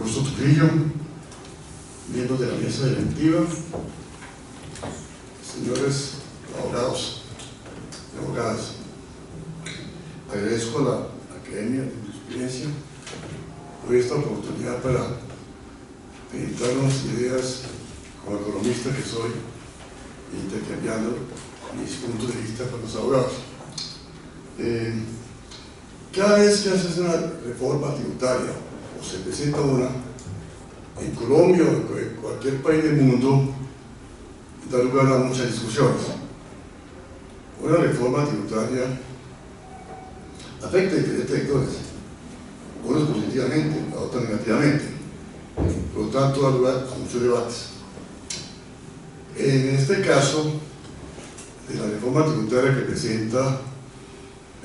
Augusto Trujillo, miembros de la mesa directiva, señores abogados y abogadas, agradezco a la Academia de Jurisprudencia por esta oportunidad para presentar unas ideas como economista que soy, intercambiando mis puntos de vista con los abogados. Cada vez que haces una reforma tributaria o se presenta una en Colombia o en cualquier país del mundo, da lugar a muchas discusiones. Una reforma tributaria afecta a diferentes sectores, unos positivamente, a otros negativamente, por lo tanto da lugar a muchos debates. En este caso, de la reforma tributaria que presenta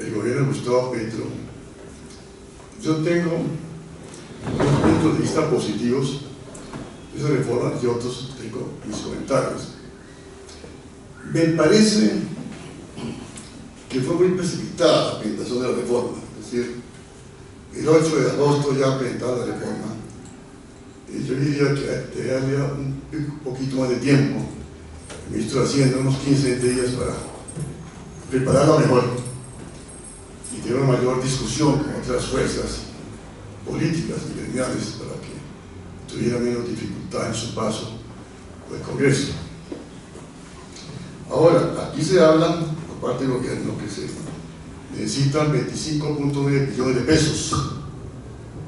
el gobierno de Gustavo Petro, yo tengo dos puntos de vista positivos de esa reforma y otros tengo mis comentarios. Me parece que fue muy precipitada la presentación de la reforma, es decir, el 8 de agosto ya presentaba la reforma, y yo diría que debería un poquito más de tiempo, el ministro de Hacienda, unos 15 días para prepararla mejor y tener una mayor discusión con otras fuerzas políticas y gremiales para que tuviera menos dificultad en su paso por el Congreso. Ahora, aquí se habla por parte del gobierno que se necesitan 25.9 billones de pesos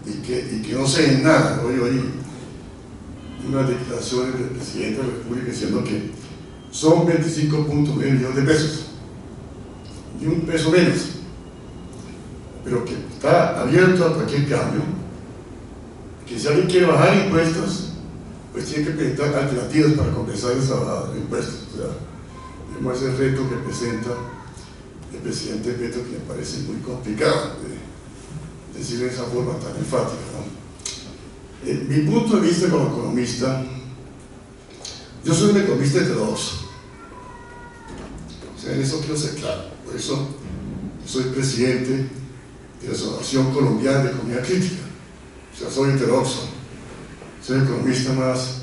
y que no se den nada. Hoy unas declaraciones del presidente de la República diciendo que son 25.9 millones de pesos y un peso menos, pero que está abierto a cualquier cambio, que si alguien quiere bajar impuestos, pues tiene que presentar alternativas para compensar esa bajada de impuestos. O sea, vemos ese reto que presenta el presidente Petro, que me parece muy complicado de decir de esa forma tan enfática, ¿no? Mi punto de vista como economista, yo soy un economista heterodoxo, o sea, en eso quiero ser claro, por eso soy presidente de la Asociación Colombiana de Economía Crítica, o sea, soy heterodoxo, soy economista más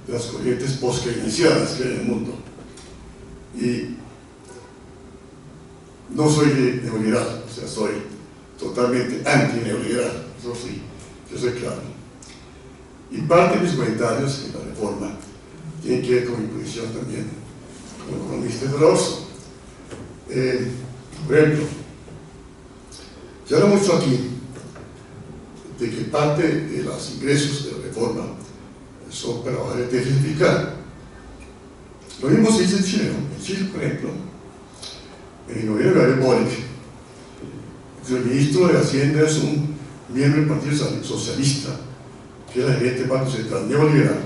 de las corrientes post-keynesianas que hay en el mundo, y no soy neoliberal, o sea, soy totalmente anti-neoliberal, eso sí, yo soy claro. Y parte de mis comentarios en la reforma tienen que ver con mi posición también como economista heterodoxo. Por ejemplo, se habla mucho aquí de que parte de los ingresos de la reforma son para bajar el déficit fiscal. Lo mismo se dice en Chile, ¿no? En Chile, por ejemplo, en el gobierno de Gabriel Boric, el ministro de Hacienda es un miembro del Partido Socialista, que es la gerente del Banco Central neoliberal,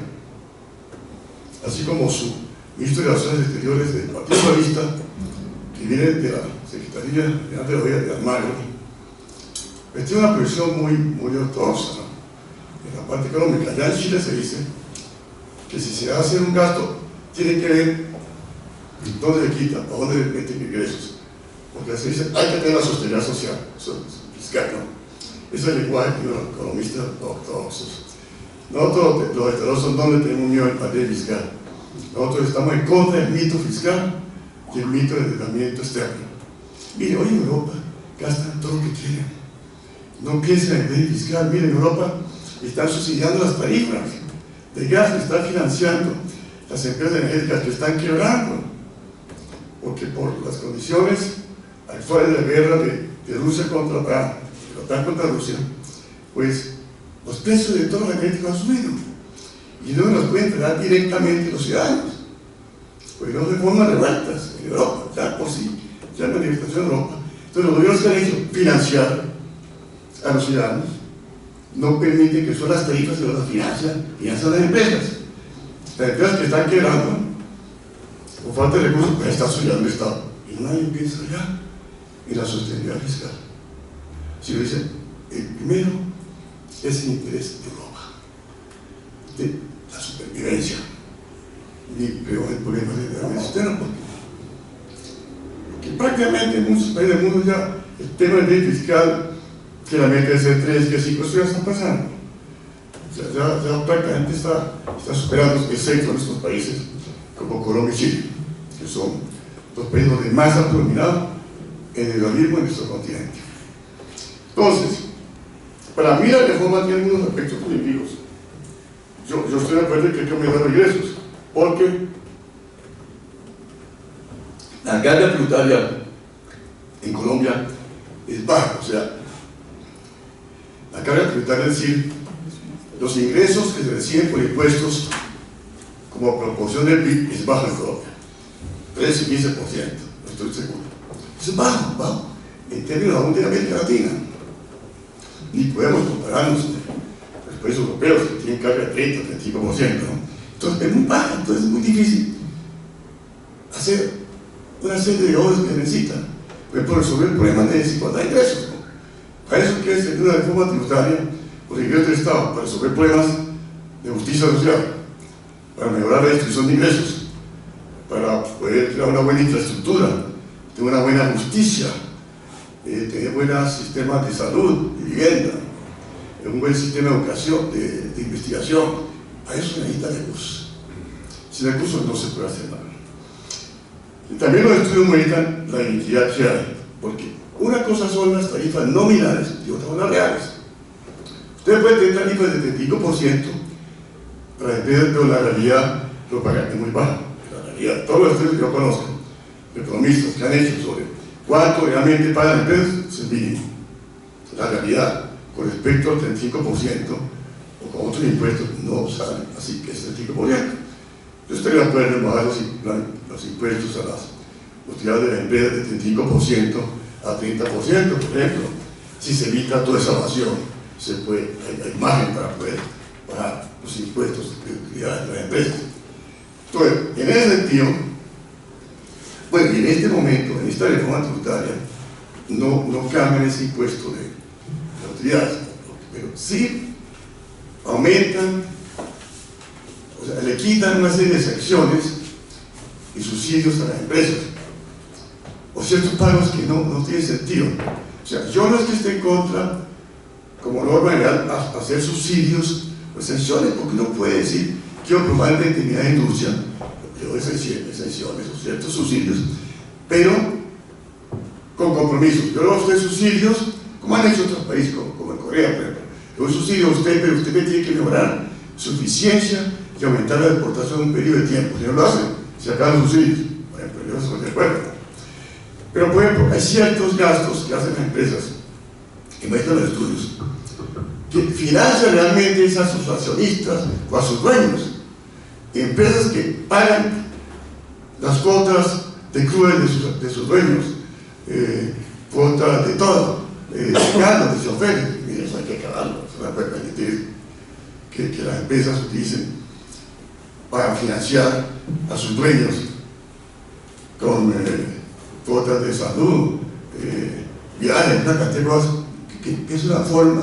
así como su ministro de Relaciones Exteriores del Partido Socialista, que viene de la Secretaría General de Gobierno de Almagro, pues tiene una posición muy ortodoxa, ¿no? En la parte económica. Ya en Chile se dice que si se va a hacer un gasto, tiene que ver dónde le quitan, a dónde le meten ingresos, porque se dice hay que tener la sostenibilidad social, fiscal, ¿no? Eso es el lenguaje de los economistas ortodoxos. Nosotros, los heterodoxos, ¿dónde tenemos miedo al papel fiscal? Nosotros estamos en contra del mito fiscal y el mito del endeudamiento externo. Mire, hoy en Europa gastan todo lo que quieren, no piensen en el déficit fiscal. Mire, en Europa están subsidiando las tarifas de gas, están financiando las empresas energéticas que están quebrando, porque por las condiciones actuales de la guerra de Rusia contra Rusia, pues los precios de todo lo energético han subido y no nos pueden entregar directamente los ciudadanos, porque no se forman revueltas en Europa, ya por sí, ya hay manifestación en Europa. Entonces los gobiernos que han hecho financiar a los ciudadanos no permiten que son las tarifas que las financian las empresas. Las empresas que están quebrando por falta de recursos, pues está subsidiando el Estado y nadie piensa ya en la sostenibilidad fiscal. Si lo dicen, el primero es el interés de Europa, de la supervivencia, y creo el problema de la externa, porque prácticamente en muchos países del mundo ya el tema del déficit fiscal, que la meta es el 3, que 5, eso ya está pasando. ya prácticamente está superando, excepto en estos países como Colombia y Chile, que son los países donde más han predominado en el realismo en nuestro continente. Entonces, para mí la reforma tiene algunos aspectos positivos. Yo estoy de acuerdo en que hay que aumentar los ingresos, porque la carga tributaria en Colombia es baja, o sea, la carga tributaria, es decir, los ingresos que se reciben por impuestos como proporción del PIB es bajo en Colombia, 13 y 15%, no estoy seguro. Eso es bajo, en términos aún de América Latina. Ni podemos compararnos con los países europeos que tienen carga de 30, 35%, ¿no? Entonces es muy baja, entonces es muy difícil hacer una serie de obras que necesitan, por ejemplo, resolver problemas de desigualdad de ingresos, ¿no? Para eso que es una reforma tributaria por ingresos del Estado, para resolver problemas de justicia social, para mejorar la distribución de ingresos, para poder crear una buena infraestructura, tener una buena justicia, tener buenos sistemas de salud, de vivienda, un buen sistema de educación, de investigación. A eso se necesita recursos. Sin recursos no se puede hacer nada. Y también los estudios muestran la inequidad que hay, porque una cosa son las tarifas nominales y otra son las reales. Usted puede tener tarifas de 35% para empresas, pero la realidad lo pagan es muy bajo. La realidad, todos los estudios que yo conozco, economistas que han hecho sobre cuánto realmente pagan las empresas, es mínimo. La realidad, con respecto al 35% o con otros impuestos, no salen así que es el 35%. Yo estoy de acuerdo en bajar los impuestos a las utilidades de la empresa de 35% a 30%, por ejemplo. Si se evita toda esa evasión, hay margen para poder bajar los impuestos de utilidades de las empresas. Entonces, en ese sentido, bueno, y en este momento, en esta reforma tributaria, no cambian ese impuesto de utilidades, pero sí aumentan, o sea, le quitan una serie de excepciones y subsidios a las empresas, o ciertos pagos que no tienen sentido. O sea, yo no es que esté en contra, como norma general, hacer subsidios o exenciones, porque uno puede decir, quiero promover de determinada industria, yo exenciones o ciertos subsidios, pero con compromisos. Yo le voy a hacer subsidios, como han hecho otros países, como en Corea, por ejemplo. Le doy subsidio a usted, pero usted me tiene que mejorar su eficiencia y aumentar la exportación en un periodo de tiempo. Si no lo hace, se acaban los subsidios. Por ejemplo, yo estoy de acuerdo. Pero, por ejemplo, hay ciertos gastos que hacen las empresas, que muestran los estudios, que financian realmente a sus accionistas o a sus dueños. Empresas que pagan las cuotas de cruel de sus dueños, cuotas de todo, ganos de choferes. Miren, eso hay que acabarlo. No se puede permitir que las empresas utilicen para financiar a sus dueños con cuotas de salud, viajes, una cantidad de cosas, que es una forma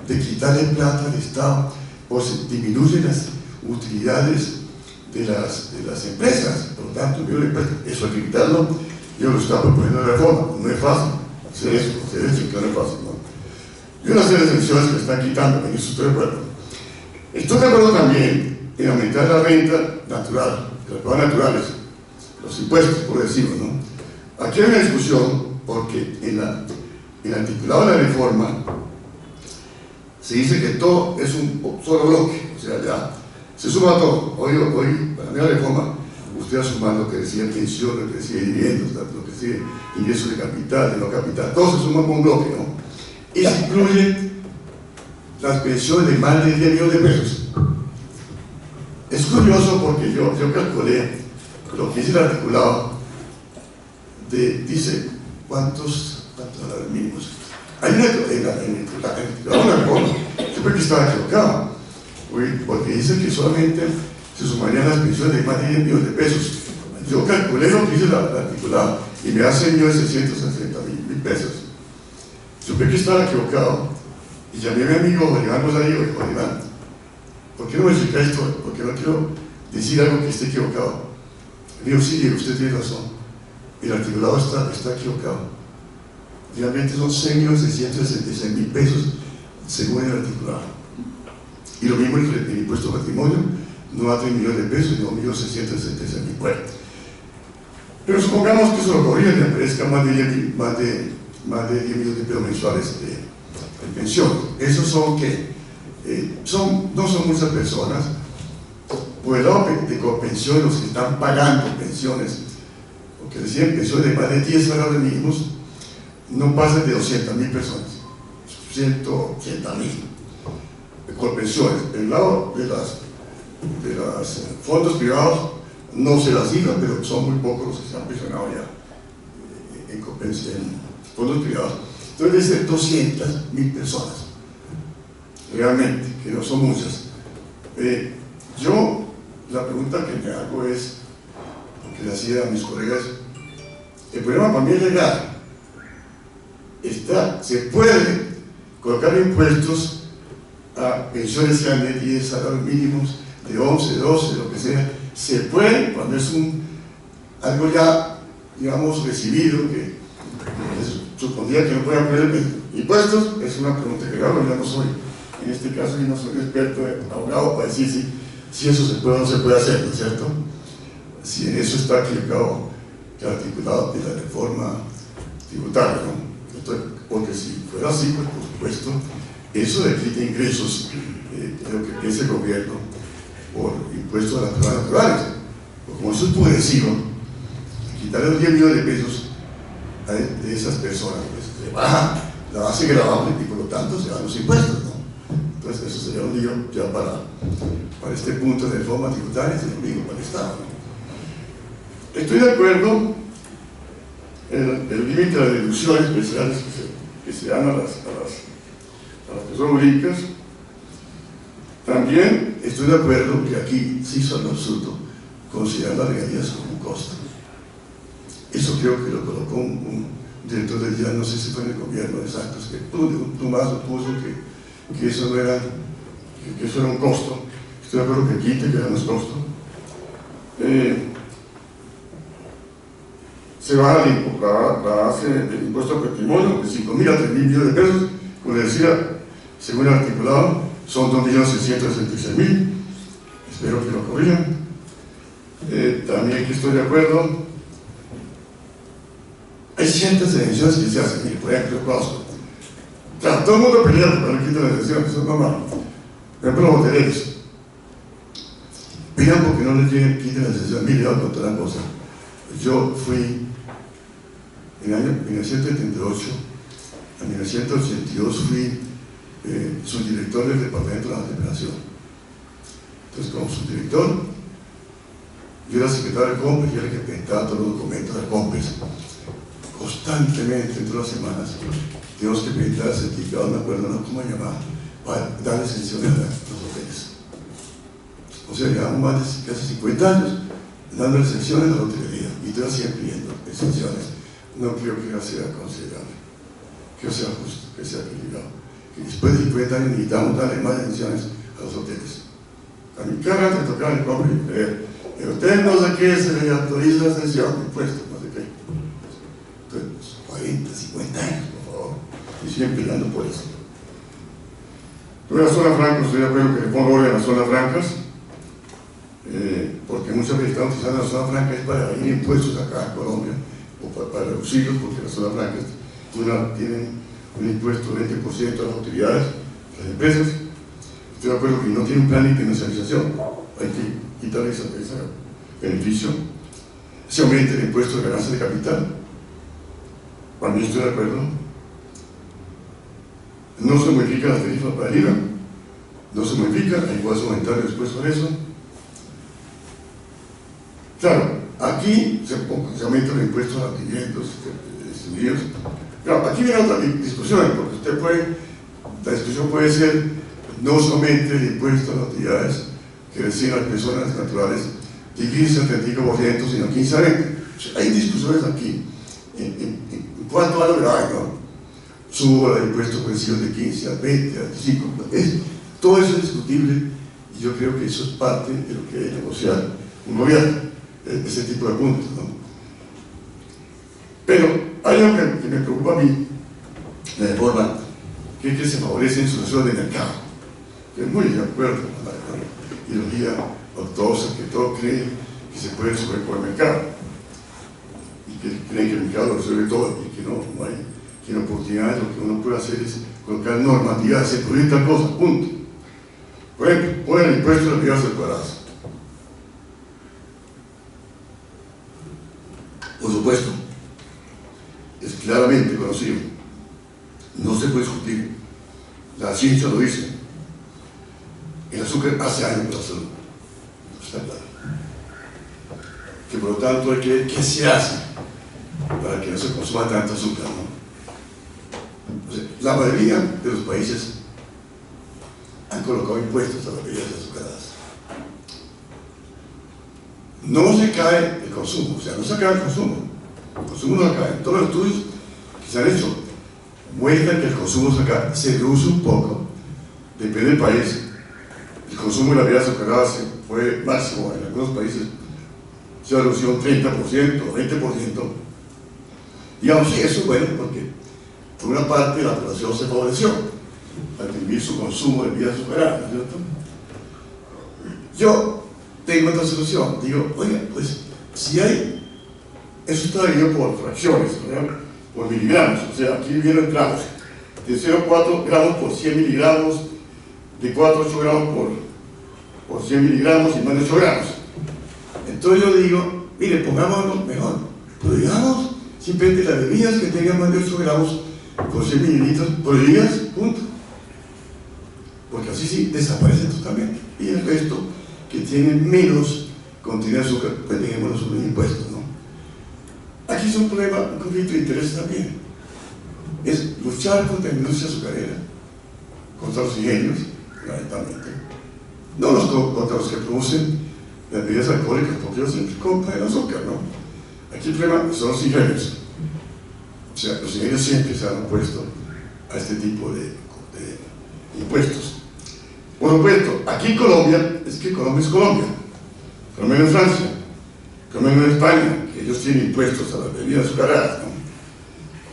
de quitarle plata al Estado, o se disminuyen las utilidades de las empresas. Por lo tanto, eso hay que quitarlo. Yo lo estaba proponiendo de reforma. No es fácil hacer eso, que no es fácil, ¿no? Y una serie de excepciones que están quitando, en eso estoy de acuerdo. Estoy de acuerdo también en aumentar la renta natural, las cosas naturales, los impuestos, por decirlo, ¿no? Aquí hay una discusión, porque en el articulado de la reforma se dice que todo es un solo bloque, o sea, ya se suma todo. Hoy para mí la reforma, usted va sumando lo que decía pensión, lo que decía dividendos, lo que decía ingresos de capital, de no capital, todo se suma con un bloque, ¿no? Y se incluyen las pensiones de más de 10 millones de pesos. Es curioso porque yo calculé lo que dice el articulado, dice cuántos salarios mínimos. Hay una reforma, yo creo que estaba equivocado, porque dice que solamente se sumarían las pensiones de más de 10 millones de pesos. Yo calculé lo que dice el articulado y me hace 1.660.000 pesos. Yo creo que estaba equivocado y llamé a mi amigo Juan Iván Rosario y dije, Juan Iván, ¿por qué no me explica esto? Porque no quiero decir algo que esté equivocado. Me dijo, sí, usted tiene razón, el articulado está equivocado. Realmente son 6.666.000 pesos según el articulado. Y lo mismo el impuesto al patrimonio, no a 3 millones de pesos, sino a 1.676.000. Bueno, pero supongamos que eso lo corrigen y aparezca más de 10 millones de pesos mensuales de pensión. Esos son que no son muchas personas. Por el lado de pensiones, los que están pagando pensiones, o que reciben pensiones de más de 10 salarios mínimos, no pasan de 200.000 personas, 180.000 con pensiones. El lado de los fondos privados no se las cifra, pero son muy pocos los que se han pensionado ya en fondos privados. Entonces debe ser 200.000 personas, realmente, que no son muchas. Yo, la pregunta que me hago es, que le hacía a mis colegas, el problema para mí es legal. Se puede colocar impuestos a pensiones que sean de 10 salarios mínimos, de 11, 12, lo que sea. Se puede cuando es algo ya, digamos, recibido, que supondría que no puedan poner impuestos. Es una pregunta que hago. Yo no soy, en este caso, yo no soy experto abogado para decir si eso se puede o no se puede hacer, ¿no es cierto? Si en eso está equivocado el articulado de la reforma tributaria, ¿no? Porque si fuera así, pues por supuesto, eso le quita ingresos, lo que piensa el gobierno, por impuestos a las personas naturales. Porque como eso es progresivo, quitarle los 10 millones de pesos de esas personas, pues se baja la base gravable y por lo tanto se van los impuestos, ¿no? Entonces eso sería un lío ya para este punto de reforma tributaria, sería un lío para el Estado, ¿no? Estoy de acuerdo en el límite de las deducciones especiales que se dan a las personas jurídicas. También estoy de acuerdo que aquí sí son absurdo considerar las regalías como un costo. Eso creo que lo colocó un director del día, no sé si fue en el gobierno de Santos, que Tumaso puso que eso no era, que eso era un costo. Estoy de acuerdo que quite, que ya no es costo. Se baja la base del impuesto al patrimonio de 5.000 a 3.000 millones de pesos, como les decía, según el articulado, son 2.666.000. Espero que lo corrijan. También que estoy de acuerdo, hay ciertas exenciones que se hacen. Mire, por ejemplo, claro, todo el mundo pelea para no quitar las exenciones, eso es normal. Por ejemplo, los hoteleros pelean porque no les quiten las exenciones. Mire, voy a contar una cosa. Yo fui en el año 1978 a 1982 fui subdirector del Departamento de la Federación. Entonces, como subdirector, yo era secretario de compras y era el que presentaba todos los documentos de compras. Constantemente, en todas las semanas, tenemos que presentar el certificado, no me acuerdo cómo se llamaba, para darle exenciones a los hoteles. O sea, llevamos más de casi 50 años dando exenciones a la hotelería y todavía siguen pidiendo exenciones. No creo que sea considerable, que sea justo, que sea equilibrado. Que después de 50 años necesitamos darle más exenciones a los hoteles. A mi cara te tocaba el compra y creer. El hotel no sé qué, se le autoriza la exención de impuestos, no sé qué. Entonces, 40, 50 años, por favor. Y siguen peleando por eso. Pero la zona franca, estoy de acuerdo que le pongo orden a las zonas francas. Porque muchas veces están utilizando la zona franca es para ir impuestos acá en Colombia o para reducirlos, porque las zonas francas tienen un impuesto del 20% a las utilidades, a las empresas. Estoy de acuerdo que no tiene un plan de internacionalización, hay que quitarle ese beneficio. Se aumenta el impuesto de ganancia de capital, también estoy de acuerdo. No se modifican las tarifas para el IVA, no se modifica, igual se aumentaron después con eso. Claro, aquí se aumenta el impuesto a alimentos distribuidos. Claro, aquí viene otra discusión, porque la discusión puede ser no solamente el impuesto a las utilidades que reciben las personas naturales de 15 al 35%, sino 15 a 20%. Hay discusiones aquí en cuanto a lo grave, ¿no? Subo el impuesto por encima de 15 al 20, al 25%. Todo eso es discutible y yo creo que eso es parte de lo que debe negociar un gobierno, ese tipo de puntos, ¿no? Pero hay algo que me preocupa a mí, la reforma, que es que se favorece en situaciones de mercado. Estoy muy de acuerdo con la ideología ortodoxa que todo cree que se puede resolver por el mercado y que creen que el mercado lo resuelve todo y que no hay tiene oportunidades. Lo que uno puede hacer es colocar normativas, se prohíbe tal cosa, punto. Por ejemplo, ponen el impuesto de las viviendas separadas. Por supuesto, es claramente conocido, no se puede discutir, la ciencia lo dice, el azúcar hace daño para la salud, está claro. Que por lo tanto hay que ver qué se hace para que no se consuma tanto azúcar, ¿no? O sea, la mayoría de los países han colocado impuestos a las bebidas azucaradas. No se cae el consumo, o sea, no se acaba el consumo no se acaba. Todos los estudios que se han hecho muestran que el consumo se reduce un poco, depende del país. El consumo de la bebida azucarada fue máximo en algunos países, se redució un 30%, 20%. Digamos, sí, eso es bueno porque por una parte la población se favoreció al disminuir su consumo de bebidas azucaradas, ¿no es cierto? Yo tengo otra solución, digo, oiga, pues si hay, eso está dividido por fracciones, ¿no? Por miligramos, o sea, aquí vienen gramos, de 0,4 gramos por 100 miligramos, de 4 a 8 gramos por 100 miligramos y más de 8 gramos. Entonces yo digo, mire, pongámoslo mejor, prohibamos simplemente las bebidas que tengan más de 8 gramos por 100 mililitros, prohibidas, punto. Porque así sí desaparecen totalmente. Y el resto, que tienen menos contenido de azúcar, pues dejémoslos sobre impuestos, ¿no? Aquí es un problema, un conflicto de intereses también. Es luchar contra la industria azucarera, contra los ingenios, fundamentalmente. No contra los que producen las bebidas alcohólicas, porque ellos siempre compran el azúcar, ¿no? Aquí el problema son los ingenios. O sea, los ingenios siempre se han opuesto a este tipo de impuestos. Por supuesto, aquí en Colombia, es que Colombia es Colombia, Colombia no es Francia, Colombia no es España, que ellos tienen impuestos a las bebidas azucaradas, ¿no?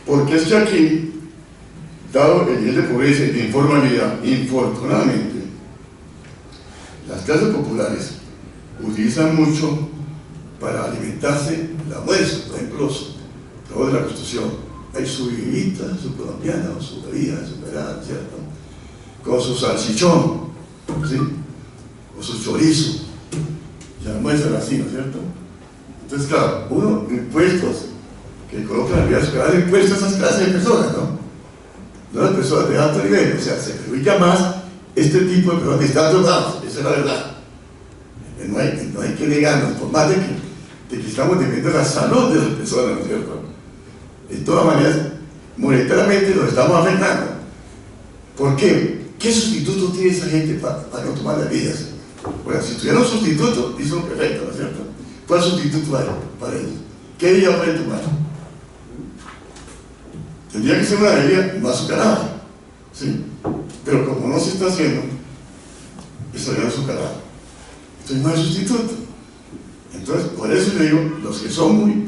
Porque es que aquí, dado el nivel de pobreza y de informalidad, infortunadamente, las clases populares utilizan mucho para alimentarse el almuerzo, por ejemplo, los trabajos de la construcción. Hay su bebidita, su colombiana, o su bebida azucarada, ¿cierto? Con su salchichón, ¿sí? O su chorizo, y almuerzan así, ¿no es cierto? Entonces, claro, uno, impuestos que colocan la bebida azucarada, impuestos a esas clases de personas, ¿no? No las personas de alto nivel, o sea, se perjudica más este tipo de personas que están drogados, esa es la verdad. No hay que negarnos, por más de que estamos defendiendo la salud de las personas, ¿no es cierto? De todas maneras, monetariamente lo estamos afectando. ¿Por qué? ¿Qué sustituto tiene esa gente para no tomar las bebidas? Bueno, si tuviera un sustituto, hizo perfecto, ¿no es cierto? ¿Cuál sustituto hay para ellos? ¿Qué bebida pueden tomar? Tendría que ser una bebida no azucarada, ¿sí? Pero como no se está haciendo, es bebida azucarada. Entonces no hay sustituto. Entonces, por eso yo digo, los que son muy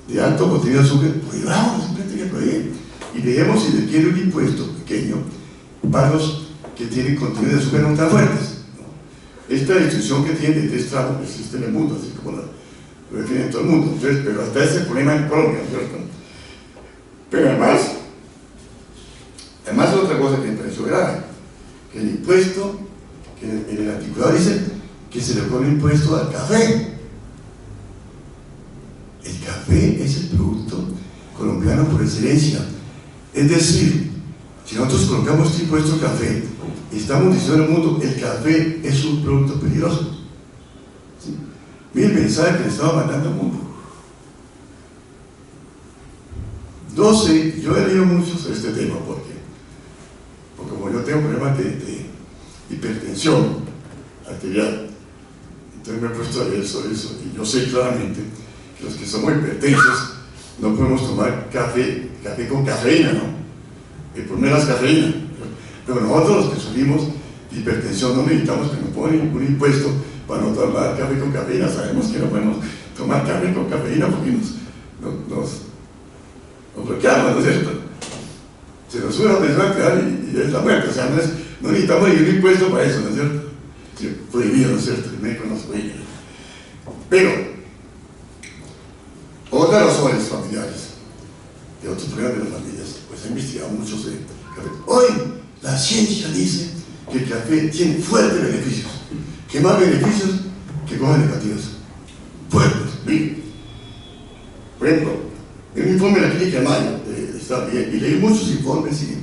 de alto contenido de azúcar, prohibamos, simplemente que prohibir. Y dejemos, si le quiere, un impuesto pequeño para los que tienen contenido de azúcar no tan fuertes, ¿no? Esta restricción que tiene de 3 tramos existe en el mundo, así como lo define en todo el mundo. Entonces, pero hasta ese problema en Colombia, ¿cierto? Pero además otra cosa que me pareció grave, que el impuesto, que en el articulado dice que se le pone impuesto al café. El café es el producto colombiano por excelencia. Es decir, si nosotros colocamos este impuesto al café, estamos diciendo al mundo, el café es un producto peligroso. ¿Sí? Mire el mensaje que le estaba mandando al mundo. No sé, yo he leído mucho sobre este tema porque como yo tengo problemas de hipertensión arterial, entonces me he puesto a leer sobre eso y yo sé claramente que los que somos hipertensos no podemos tomar café con cafeína, ¿no? El problema es la cafeína. Pero nosotros los que sufrimos de hipertensión no necesitamos que nos pongan ningún impuesto para no tomar café con cafeína. Sabemos que no podemos tomar café con cafeína porque nos bloqueamos, ¿no es cierto? Se nos sube la presión arterial y es la muerte. O sea, No necesitamos ningún impuesto para eso, ¿no es cierto? Sí, prohibido, ¿no es cierto? El médico nos prohíbe. Pero, otras razones familiares, de otros problemas de las familias, pues he investigado mucho sobre el café. Hoy, la ciencia dice que el café tiene fuertes beneficios, que más beneficios que cosas negativas. Fuertes, ¿sí? Por ejemplo, en un informe de la clínica Mayo, y leí muchos informes y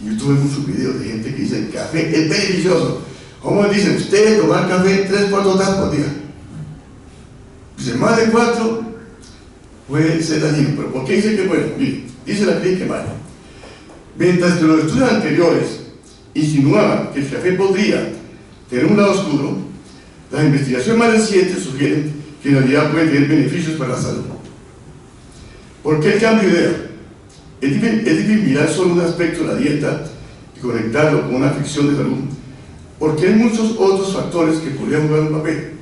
yo tuve muchos videos de gente que dice que el café es beneficioso. ¿Cómo dicen? Ustedes tomar café 3-4 tazas por día. Dice, más de 4 puede ser dañino. ¿Pero por qué dice que bueno? Mire, dice la clínica Mayo. Mientras que los estudios anteriores insinuaban que el café podría tener un lado oscuro, las investigaciones más recientes sugieren que en realidad puede tener beneficios para la salud. ¿Por qué el cambio de idea? Es difícil mirar solo un aspecto de la dieta y conectarlo con una ficción de salud, porque hay muchos otros factores que podrían jugar un papel.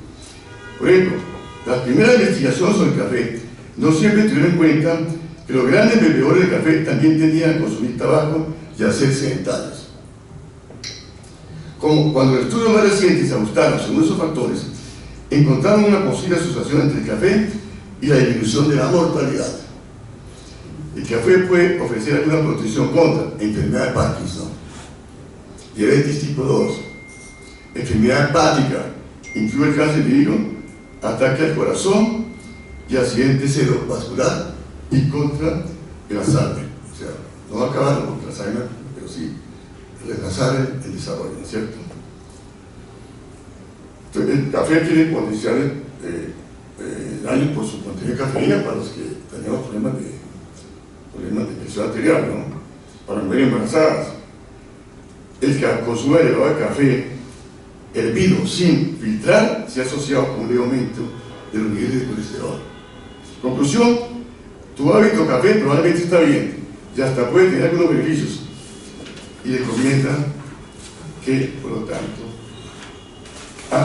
Por ejemplo, las primeras investigaciones sobre el café no siempre tuvieron en cuenta que los grandes bebedores de café también tendían a consumir tabaco y a ser sedentarios. Como cuando los estudios más recientes se ajustaron según esos factores, encontraron una posible asociación entre el café y la disminución de la mortalidad. El café puede ofrecer alguna protección contra enfermedad de Parkinson, diabetes tipo 2, enfermedad hepática, incluye el cáncer de hígado, ataque al corazón y accidente cerebrovascular y contra el Alzheimer. O sea, no va a acabar contra el Alzheimer, pero sí retrasar el desarrollo, ¿no es cierto? Entonces, el café tiene potencial daño por su contenido de cafeína para los que tenemos problemas de presión arterial, ¿no? Para mujeres embarazadas. El consumo elevado de café hervido sin filtrar se ha asociado con un leve aumento de los niveles de colesterol. Conclusión, tu hábito café probablemente está bien y hasta puede tener algunos beneficios, y recomiendan que, por lo tanto,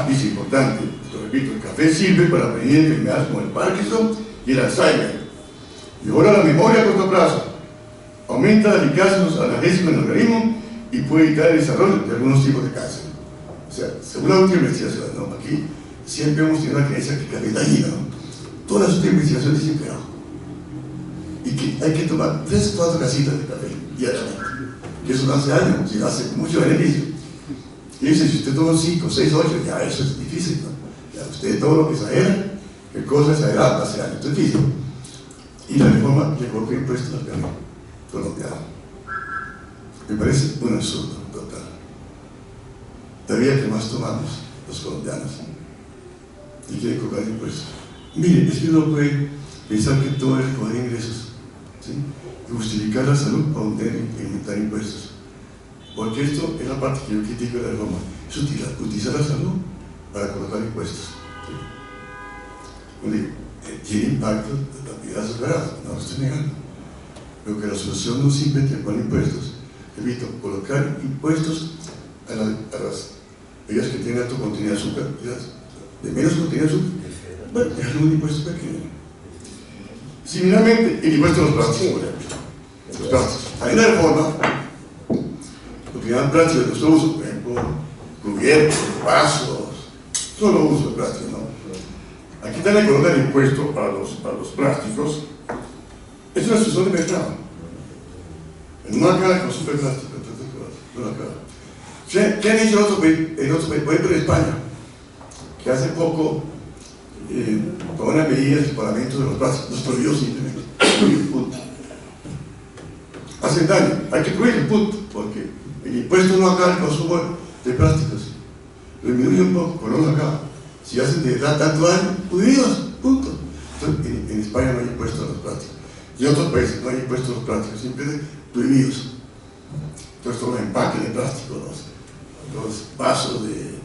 es importante, lo repito, el café sirve para prevenir enfermedades como el Parkinson y el Alzheimer, mejora la memoria a corto plazo, aumenta la eficacia de los analgésicos en el organismo y puede evitar el desarrollo de algunos tipos de cáncer. O sea, según la última investigación, ¿no? Aquí siempre hemos tenido una creencia que el café es dañino, ¿no? Todas las últimas investigaciones dicen que no, y que hay que tomar 3-4 casitas de café diariamente, que eso no hace daño, sino hace mucho beneficio. Y dicen, si usted toma 5, 6, 8, ya eso es difícil, ¿no? Ya usted todo lo que exagera, que cosa exagerada hace daño, esto es difícil. Y la reforma le coloca impuestos al café colombiano. Me parece un absurdo total. La vida que más tomamos los colombianos y quieren cobrar impuestos. Miren, es que uno puede pensar que todo es cobrar ingresos, ¿sí? Y justificar la salud para aumentar impuestos. Porque esto es la parte que yo critico de la reforma, es utilizar la salud para colocar impuestos, ¿sí? Tiene impacto en las vidas sagradas, no lo estoy negando, pero que la solución no simplemente poner impuestos. Repito, colocar impuestos a las bebidas que tienen alto contenido de azúcar, de menos contenido de azúcar, bueno, dejar un impuesto pequeño. Similarmente, el impuesto a los plásticos, por ejemplo. Los plásticos. Hay una reforma, lo que llaman plásticos de nuestro uso, por ejemplo, cubiertos, vasos, solo uso de plástico, ¿no? Aquí también colocan impuesto a los plásticos. Es una solución de mercado. No acaba el consumo de plástico, no acaba. ¿Qué han hecho en otros países? Por ejemplo, en España, que hace poco con unas medidas de parlamento de los plásticos, los prohibió simplemente, punto. Hacen daño, hay que prohibir el punto, porque el impuesto no acaba el consumo de plásticos, lo disminuye un poco, pero no lo acaba. Si hacen de verdad tanto daño, prohibidos, punto. Entonces, en España no hay impuesto a los plásticos, y en otros países no hay impuesto a los plásticos, simplemente prohibidos. Entonces, todos los empaques de plástico, los vasos de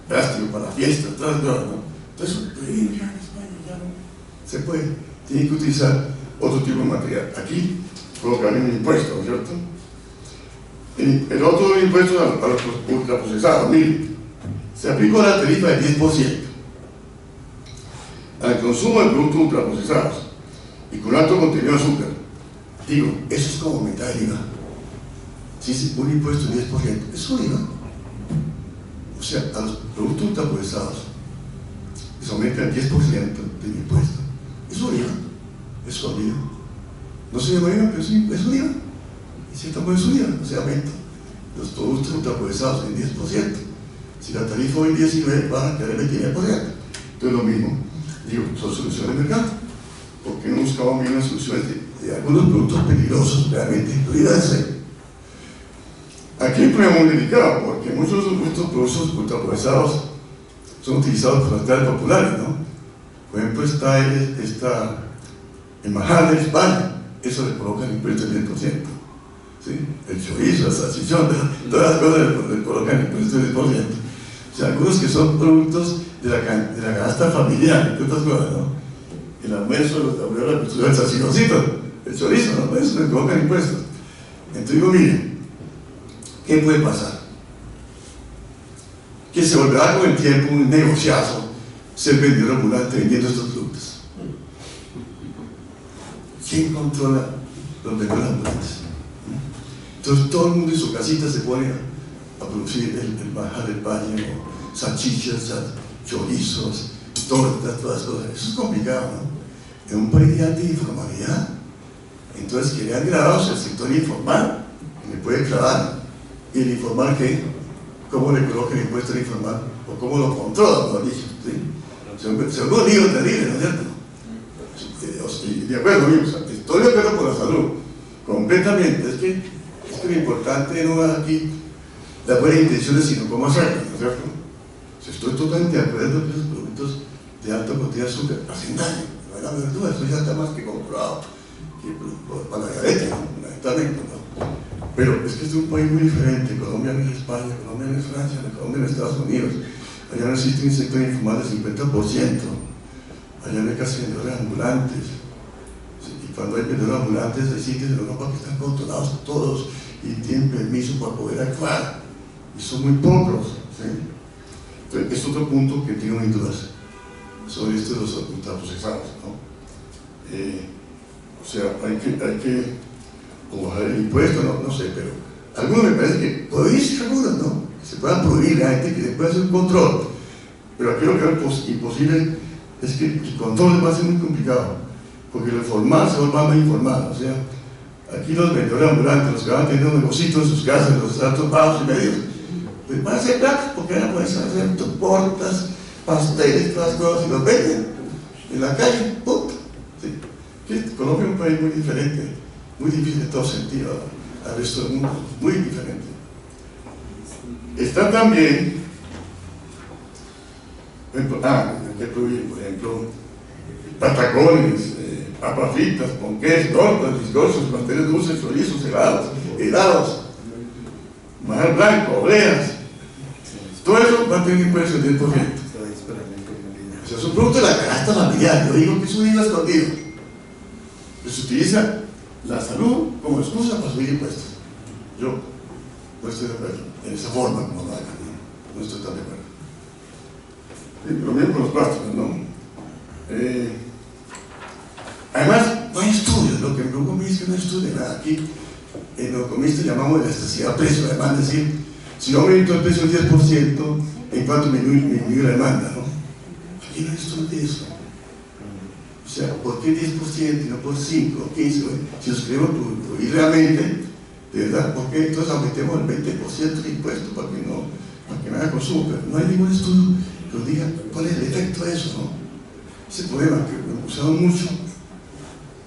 plástico para fiestas, todas las cosas, ¿no? Entonces, prohibido ya en España, ya no se puede. Tienen que utilizar otro tipo de material. Aquí colocar un impuesto, ¿no es cierto? El otro impuesto a los ultraprocesados, miren, se aplicó la tarifa del 10% al consumo de productos ultraprocesados y con alto contenido de azúcar. Digo, eso es como aumentar el IVA. si es un impuesto del 10%, es un IVA. O sea, a los productos ultraprocesados les aumenta el 10% del impuesto. Es un IVA, es un IVA. No se llama IVA, pero es un IVA. Y cierto modo es un IVA, no se aumenta. Los productos ultraprocesados en 10%. Si la tarifa hoy 19, van a quedar en 29%. Entonces lo mismo, digo, son soluciones de mercado. ¿Por qué no buscamos bien las soluciones de algunos productos peligrosos realmente incluidas? Aquí hay un problema muy delicado, porque muchos de estos productos ultraprocesados son utilizados por las clases populares, ¿no? Por ejemplo, está esta embajada de España, eso le colocan impuestos del 10%. ¿Sí? El chorizo, la salchichón, todas las cosas le colocan impuestos del 10%. O sea, algunos que son productos de la canasta familiar, entre otras cosas, ¿no? El almuerzo, los tableros, el salchichoncito, el chorizo, ¿no? Eso le colocan impuestos. Entonces digo, miren, ¿qué puede pasar? Que se volverá con el tiempo un negociazo ser vendedor ambulante vendiendo estos productos. ¿Quién controla los vendedores ambulantes? Entonces todo el mundo en su casita se pone a producir el manjar del baño, salchichas, chorizos, tortas, todas las cosas. Eso es complicado, ¿no? En un país de informalidad, entonces que le han grabado el sector informal, le puede clavar. ¿Y el informal qué? ¿Cómo le coloca el impuesto al informal? ¿O cómo lo controla, mejor dicho? ¿Sí? Se vuelve un lío terrible, ¿no es cierto? De acuerdo, amigos, estoy de acuerdo con la salud, completamente. Es que lo importante no es aquí las buenas intenciones, sino cómo hacerlo, ¿no es cierto? Estoy totalmente de acuerdo que los productos de alta cantidad de azúcar hacen daño, no hay la verdura, eso ya está más que comprobado, que para la diabetes, fundamentalmente, ¿no? Pero es que es un país muy diferente. Colombia no es España, Colombia no es Francia, Colombia no es Estados Unidos. Allá no existe un sector informal del 50%, allá no hay casi vendedores ambulantes. Y cuando hay vendedores ambulantes hay sitios en Europa que están controlados todos y tienen permiso para poder actuar, y son muy pocos, ¿sí? Entonces, es otro punto que tengo mis dudas sobre esto de los ultraprocesados, ¿no? O sea, hay que o bajar el impuesto, no sé, pero algunos me parece que prohibirse algunos, ¿no? Que se puedan prohibir a gente que se pueda hacer un control, pero aquí lo que es imposible es que el control va a ser muy complicado, porque lo formal se vuelve más informal. O sea, aquí los vendedores ambulantes, los que van teniendo un negocito en sus casas, los estratos bajos y medios, pues van a hacer plata, porque van a poder hacer tortas, pasteles, todas las cosas, y los venden en la calle, punto. ¿Sí? Colombia es un país muy diferente, muy difícil en todo sentido al resto del mundo, muy diferente. Está también, por ejemplo, patacones, papas fritas, ponqués, tortas, bizcochos, pasteles dulces, chorizos, helados, manjar blanco, obleas, todo eso va a tener impuesto del 10%. O sea, es un producto de la canasta familiar. Yo digo que es un IVA escondido. Se utiliza la salud como excusa para subir impuestos. Yo no estoy de acuerdo en esa forma, como no estoy tan de acuerdo. Lo mismo con los plásticos, ¿no? Además, no hay estudios. Lo que me preocupa es que no hay estudios nada. Aquí en los economistas llamamos elasticidad precio, además, es decir, si yo aumento el precio del 10%, en cuanto disminuye la demanda, ¿no? Aquí no hay estudios de eso. O sea, ¿por qué 10% y no por 5 o 15? Si nos queremos prohibir realmente, de verdad, ¿por qué entonces aumentemos el 20% de impuestos para que no haya consumo? Pero no hay ningún estudio que nos diga cuál es el efecto de eso, ¿no? Ese problema que me usamos mucho,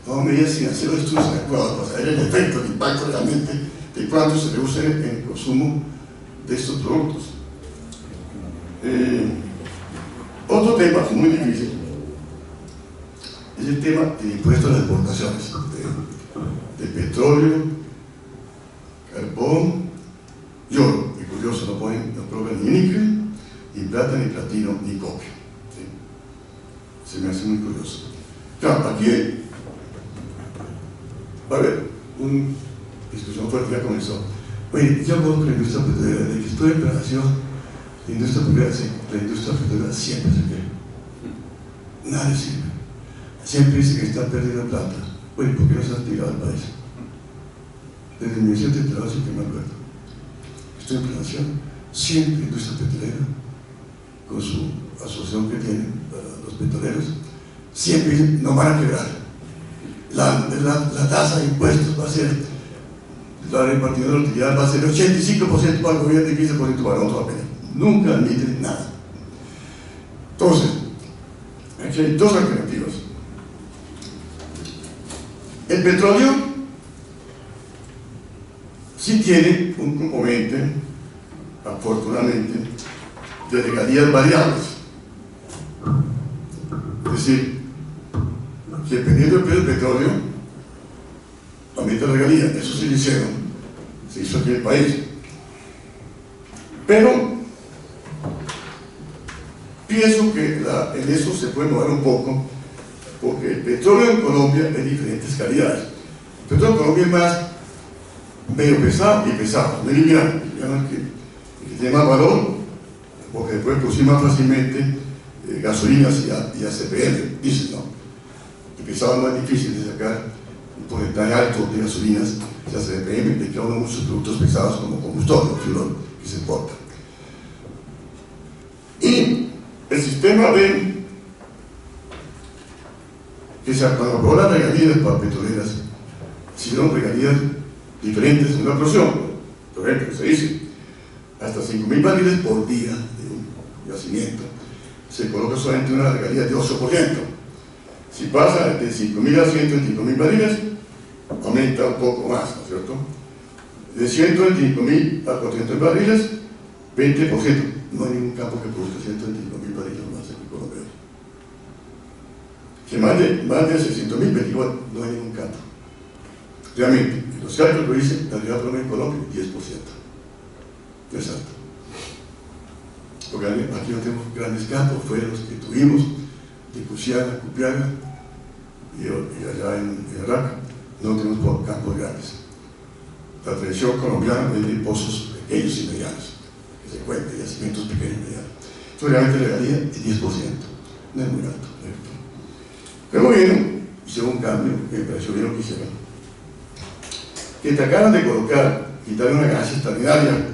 no medidas sin hacer los estudios adecuados para saber el efecto, el impacto realmente de cuánto se reduce en el consumo de estos productos. Otro tema muy difícil es el tema del impuesto a las exportaciones de petróleo, carbón y oro. Y curioso, no colocan ni níquel, ni plata, ni platino, ni cobre. ¿Sí? Se me hace muy curioso. Claro, aquí va a haber una discusión fuerte, ya comenzó. Oye, yo conozco la industria petrolera, desde que estoy en operación, la industria petrolera siempre se queda. Nada le sirve. Siempre dice que están perdiendo plata. Oye, ¿por qué no se han tirado al país? desde 1978 que me acuerdo, estoy en planeación, siempre industria petrolera, con su asociación que tienen para los petroleros, siempre dicen, no van a quebrar. La tasa de impuestos va a ser, la repartición de la utilidad va a ser 85% para el gobierno y 15% para otro apenas. Nunca admiten nada. Entonces, aquí hay dos alternativas. El petróleo sí tiene un componente, afortunadamente, de regalías variables. Es decir, que dependiendo del precio del petróleo, aumenta la regalía. Eso sí lo hicieron, se hizo aquí en el país. Pero pienso que en eso se puede mover un poco, porque el petróleo en Colombia es de diferentes calidades. El petróleo en Colombia es más medio pesado y pesado, no es liviano, el que tiene más valor, porque puede producir más fácilmente gasolinas y ACPM, dicen, ¿no? El pesado es más difícil de sacar un porcentaje alto de gasolinas y ACPM, de que uno muchos productos pesados como combustible, fuel que se importa. Y el sistema de que se aprobó las regalías para petroleras, hicieron regalías diferentes en una porción. Por ejemplo, se dice hasta 5.000 barriles por día de un yacimiento, se coloca solamente una regalía de 8%. Si pasa de 5.000 a 125.000 barriles, aumenta un poco más, ¿no es cierto? De 125.000 a 400 barriles, 20%. No hay ningún campo que produzca 125.000 barriles más aquí en Colombia. Que más de 600.000, 24, no hay ningún campo. Realmente, los cálculos lo dicen, la realidad promedio en Colombia, 10%. No es alto. Porque aquí no tenemos grandes campos, fueron los que tuvimos, de Cusiana, Cupiaga, y allá en Irak, no tenemos campos grandes. La tradición colombiana es de pozos pequeños y medianos, que se cuenten, yacimientos pequeños y medianos. Entonces, realmente la regalía es 10%, no es muy alto. Pero bien, hicieron un cambio, que me pareció bien lo que hicieron, que trataron de colocar, quitar una ganancia extraordinaria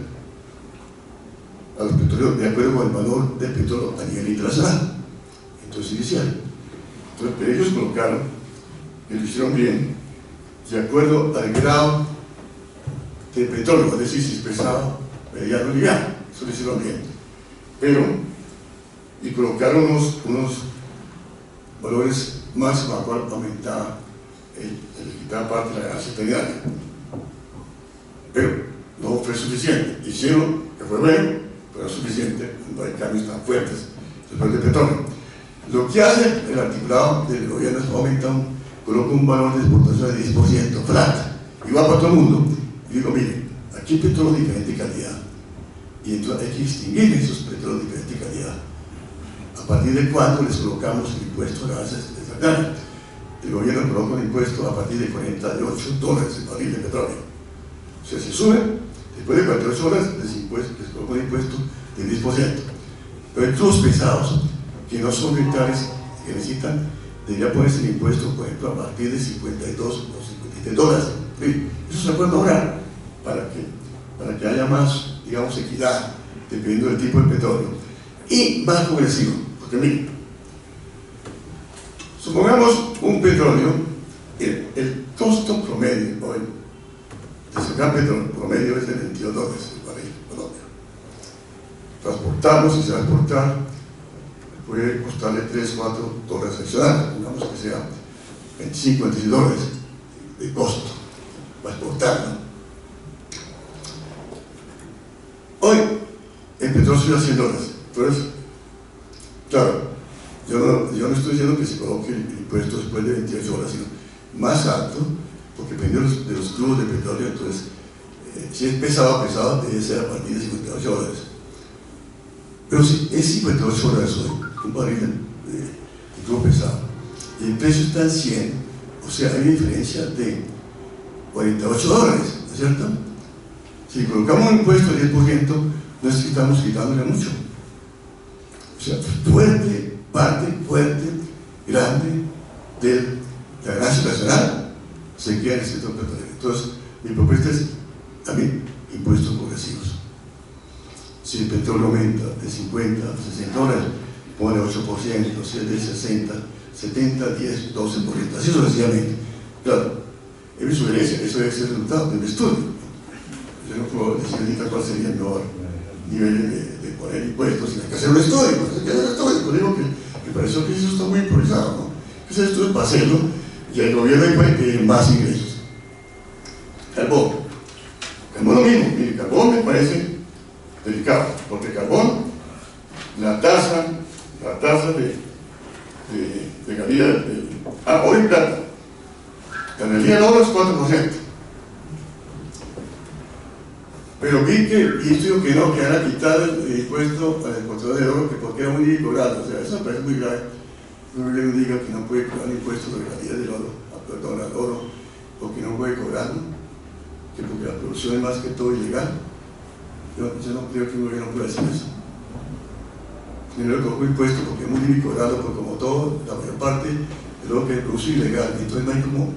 a los petroleros de acuerdo con el valor del petróleo a nivel internacional, entonces inicial. Entonces, pero ellos colocaron, que lo hicieron bien, de acuerdo al grado del petróleo, es decir, si es pesado, mediano o liviano, eso lo hicieron bien. Pero, y colocaron unos valores máximos a cual aumentaba quitaba parte de la ganancia extraordinaria. Pero no fue suficiente. Hicieron que fue bueno, pero no es suficiente, no hay cambios tan fuertes después del petróleo. Lo que hace el articulado del gobierno es aumentar, coloca un valor de exportación de 10%, flat, y va para todo el mundo. Y digo, miren, aquí hay petróleo de diferente calidad, y entonces hay que distinguir esos petróleos de diferente calidad. ¿A partir de cuándo les colocamos el impuesto a las ganancias extraordinarias? El gobierno coloca un impuesto a partir de $48 el barril de petróleo. O sea, se sube, después de 48 horas les coloca un impuesto del 10%. Pero hay todos pesados que no son militares, que necesitan, debería ponerse el impuesto, por ejemplo, a partir de 52 o $53. ¿Sí? Eso se puede lograr para que haya más, digamos, equidad, dependiendo del tipo de petróleo. Y más progresivo, porque miren, supongamos un petróleo, el costo promedio hoy de sacar petróleo promedio es de $22 el barril en Colombia. Transportarlo, si se va a exportar, puede costarle $3-4 adicionales, digamos que sea $25-26 de costo para exportarlo. Hoy el petróleo sube a $100. Entonces, claro, yo no estoy diciendo que se coloque el impuesto después de 28 horas, sino más alto, porque depende de los crudos de petróleo. Entonces, si es pesado, debe ser a partir de 58 horas. Pero si es 58 horas hoy, un barril de crudo pesado, y el precio está en 100, o sea, hay una diferencia de $48, ¿no es cierto? Si colocamos un impuesto del 10%, no es que estamos quitándole mucho. O sea, parte fuerte, grande de la ganancia nacional se queda en el sector petrolero. Entonces, Mi propuesta es también impuestos progresivos. Si el petróleo aumenta de 50 a 60 dólares, pone 8%, si es de 60, 70, 10, 12%, así sucesivamente. Claro, es mi sugerencia, eso debe ser el resultado del estudio. Yo no puedo decir ahorita cuál sería el mejor nivel de poner impuestos, sino hay que hacer un estudio. Hay que hacer un estudio, digo que pareció que eso está muy improvisado, ¿no? Ese estudio es para hacerlo y el gobierno puede pedir más ingresos. Carbón. Carbón lo mismo. Mire, carbón me parece delicado, porque carbón, la tasa de calidad de oro y plata, la energía del oro es 4%. Pero vi que, y esto digo que no, que van a quitar el impuesto al exportador de oro, que porque era muy cobrado. O sea, eso me parece muy grave. No le diga que no puede cobrar impuestos sobre la calidad del oro, perdón, al oro, porque no puede cobrarlo, que porque la producción es más que todo ilegal. Yo no creo que un gobierno pueda decir eso. Primero coloco impuestos porque es muy difícil cobrarlo, porque como todo, la mayor parte de lo que produce ilegal, entonces no hay como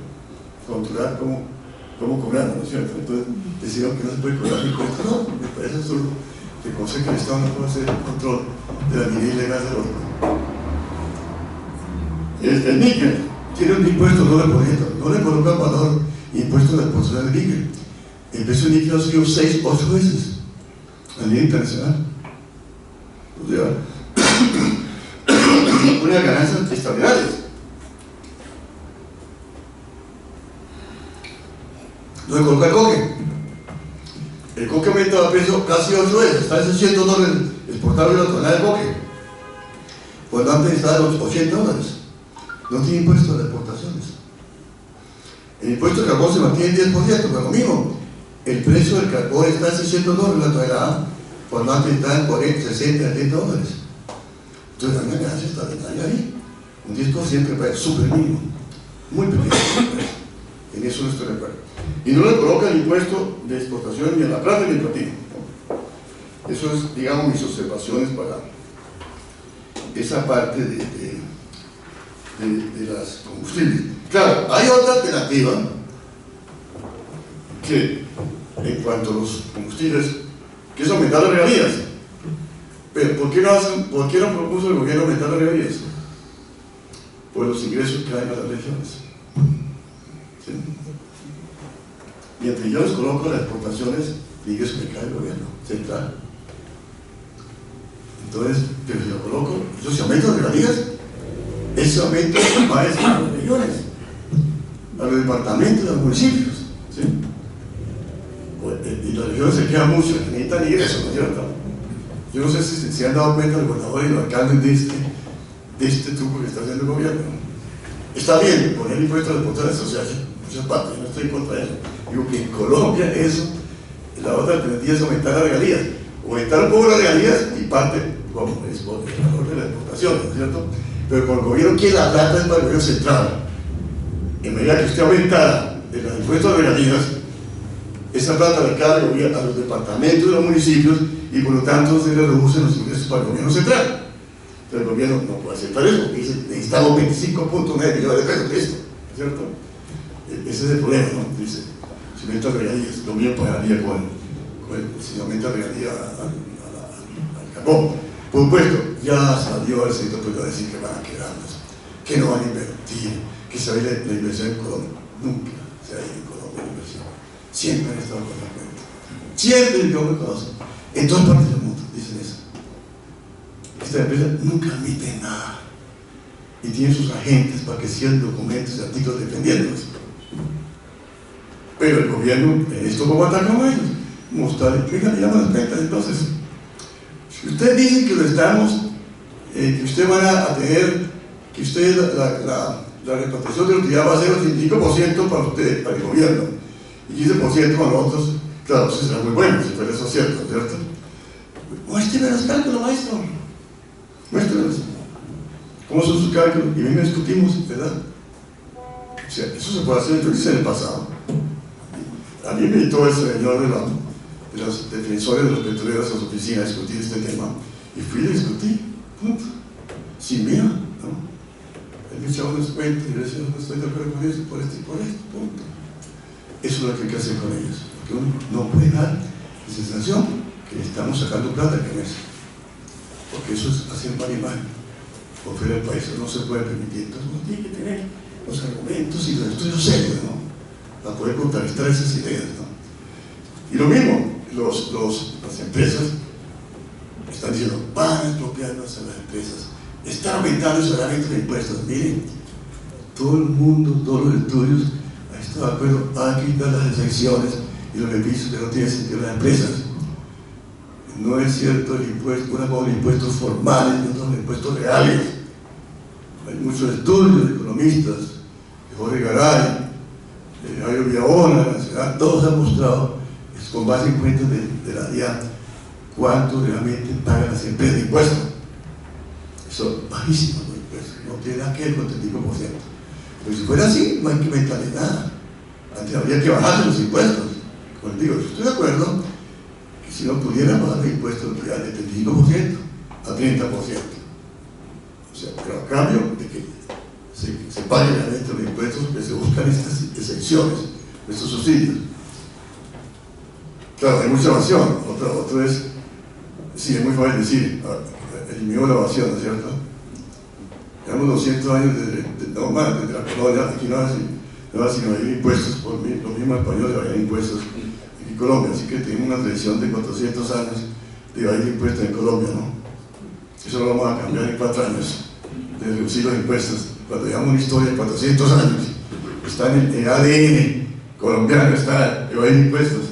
controlar cómo cobrarlo, ¿no es cierto? Entonces decidieron que no se puede cobrar impuestos. No, me parece absurdo que como sé que el Estado no puede hacer el control de la minería ilegal del oro. El níquel tiene un impuesto del 9%, no le colocan valor impuesto a la exportación del níquel. El precio del níquel ha subido 6, 8 veces a nivel internacional. O sea, unas ganancias extraordinarias. No le coloca el coque. El coque ha aumentado de precio casi 8 veces, está en $600 exportable la tonelada de coque. Cuando antes estaba en $80. No tiene impuesto a las exportaciones. El impuesto del carbón se mantiene en 10%, pero lo mismo. El precio del carbón está en $600 la tonelada, cuando antes estaba en 40, 60, $70. Entonces hay una ganancia extraordinaria ahí. Un 10% me parece súper mínimo, muy pequeño. En eso no estoy de acuerdo. Y no le coloca el impuesto de exportación ni a la plata ni al platino. Eso es, digamos, mis observaciones para esa parte de las combustibles. Claro, hay otra alternativa que, en cuanto a los combustibles, que es aumentar las regalías. Pero ¿por qué no propuso el gobierno aumentar las regalías? Por los ingresos que hay a las regiones. ¿Sí? Mientras yo les coloco las exportaciones, ingresos que cae el gobierno central. Entonces, pero si lo coloco, yo si aumento las regalías, ese aumento va a las regiones, a los departamentos, a los municipios. ¿Sí? Y las regiones se quedan mucho, que necesitan ingresos, ¿no es cierto? Yo no sé si se han dado cuenta el gobernador y los alcaldes de este truco que está haciendo el gobierno. Está bien poner impuestos a las exportaciones sociales, muchas partes, yo no estoy en contra de eso. Digo que en Colombia eso, la otra alternativa es aumentar las regalías, aumentar un poco las regalías y parte, como es por el valor de la exportación, ¿no es cierto? Pero con el gobierno que la plata es para el gobierno central. En medida que usted aumentara los impuestos a regalías, esa plata le cae a los departamentos de los municipios y por lo tanto se le reducen los ingresos para el gobierno central. Pero el gobierno no puede aceptar eso, porque dice, necesitamos 25.9 millones de pesos, ¿listo? ¿Cierto? Ese es el problema, ¿no? Dice, si aumenta regalías, lo mismo pagaría si aumenta regalías al carbón. Por supuesto, ya salió el sector privado a decir que van a quedarnos, que no van a invertir, que se va a ir la inversión en Colombia. Nunca se va a ir en Colombia la inversión. Siempre han estado con la cuenta. Siempre el gobierno conoce. En todas partes del mundo dicen eso. Esta empresa nunca admite nada. Y tiene sus agentes para que sigan documentos y artículos defendiéndolos. Pero el gobierno, en esto como atacan a ellos, mostrarle, fíjate, llaman las cuentas. Entonces, si ustedes dicen que lo estamos, que ustedes van a tener, que ustedes la repartición de utilidad va a ser 85% para ustedes, para el gobierno, y 15% para los otros, claro, eso será muy bueno, si fuera eso cierto, ¿cierto? Muéstrame los cálculos, maestro. Muéstrelos. ¿Cómo son sus cálculos? Y bien discutimos, ¿verdad? O sea, eso se puede hacer, yo lo hice en el pasado. A mí me invitó el señor de los defensores de los petroleros a su oficina a discutir este tema. Y fui a discutir, punto. Sin miedo, ¿no? Él me echaba unos cuentos y le decía, no estoy de acuerdo con eso, por esto y por esto, punto. Eso es lo que hay que hacer con ellos, porque uno no puede dar la sensación que estamos sacando plata que no es, porque eso es hacer mal y mal. Por fuera del país eso no se puede permitir. Entonces uno tiene que tener los argumentos y los estudios serios, ¿no?, para poder contrarrestar esas ideas, ¿no? Y lo mismo, las empresas están diciendo, van a expropiarnos a las empresas, están aumentando el salario de impuestos. Miren, todo el mundo, todos los estudios han estado de acuerdo a quitar las exenciones y los beneficios que no tienen sentido en las empresas. No es cierto el impuesto, una cosa de impuestos formales y otros de impuestos reales. Hay muchos estudios de economistas, de Jorge Garay, de Jairo Villabona, todos han mostrado, con base en cuentas de la DIAN, cuánto realmente pagan las empresas de impuestos. Son bajísimos los impuestos, no tiene nada que ver con el 35%. Pero si fuera así, no hay que inventarle nada. Antes habría que bajar los impuestos. Como digo, yo estoy de acuerdo que si no pudiera bajar los impuestos de 35% a 30%. O sea, pero a cambio de que se paguen realmente los impuestos, que se buscan estas exenciones, estos subsidios. Claro, hay mucha evasión. Otro es, sí, es muy fácil decir, eliminó la evasión, ¿no es cierto? Llevamos 200 años no más, desde la colonia, aquí no hace sino hay impuestos, por los mismos españoles habían impuestos en Colombia, así que tenemos una tradición de 400 años de haber impuestos en Colombia, ¿no? Eso lo vamos a cambiar en 4 años, de reducir los impuestos. Cuando llevamos una historia de 400 años, está en el ADN colombiano, está el haber impuestos.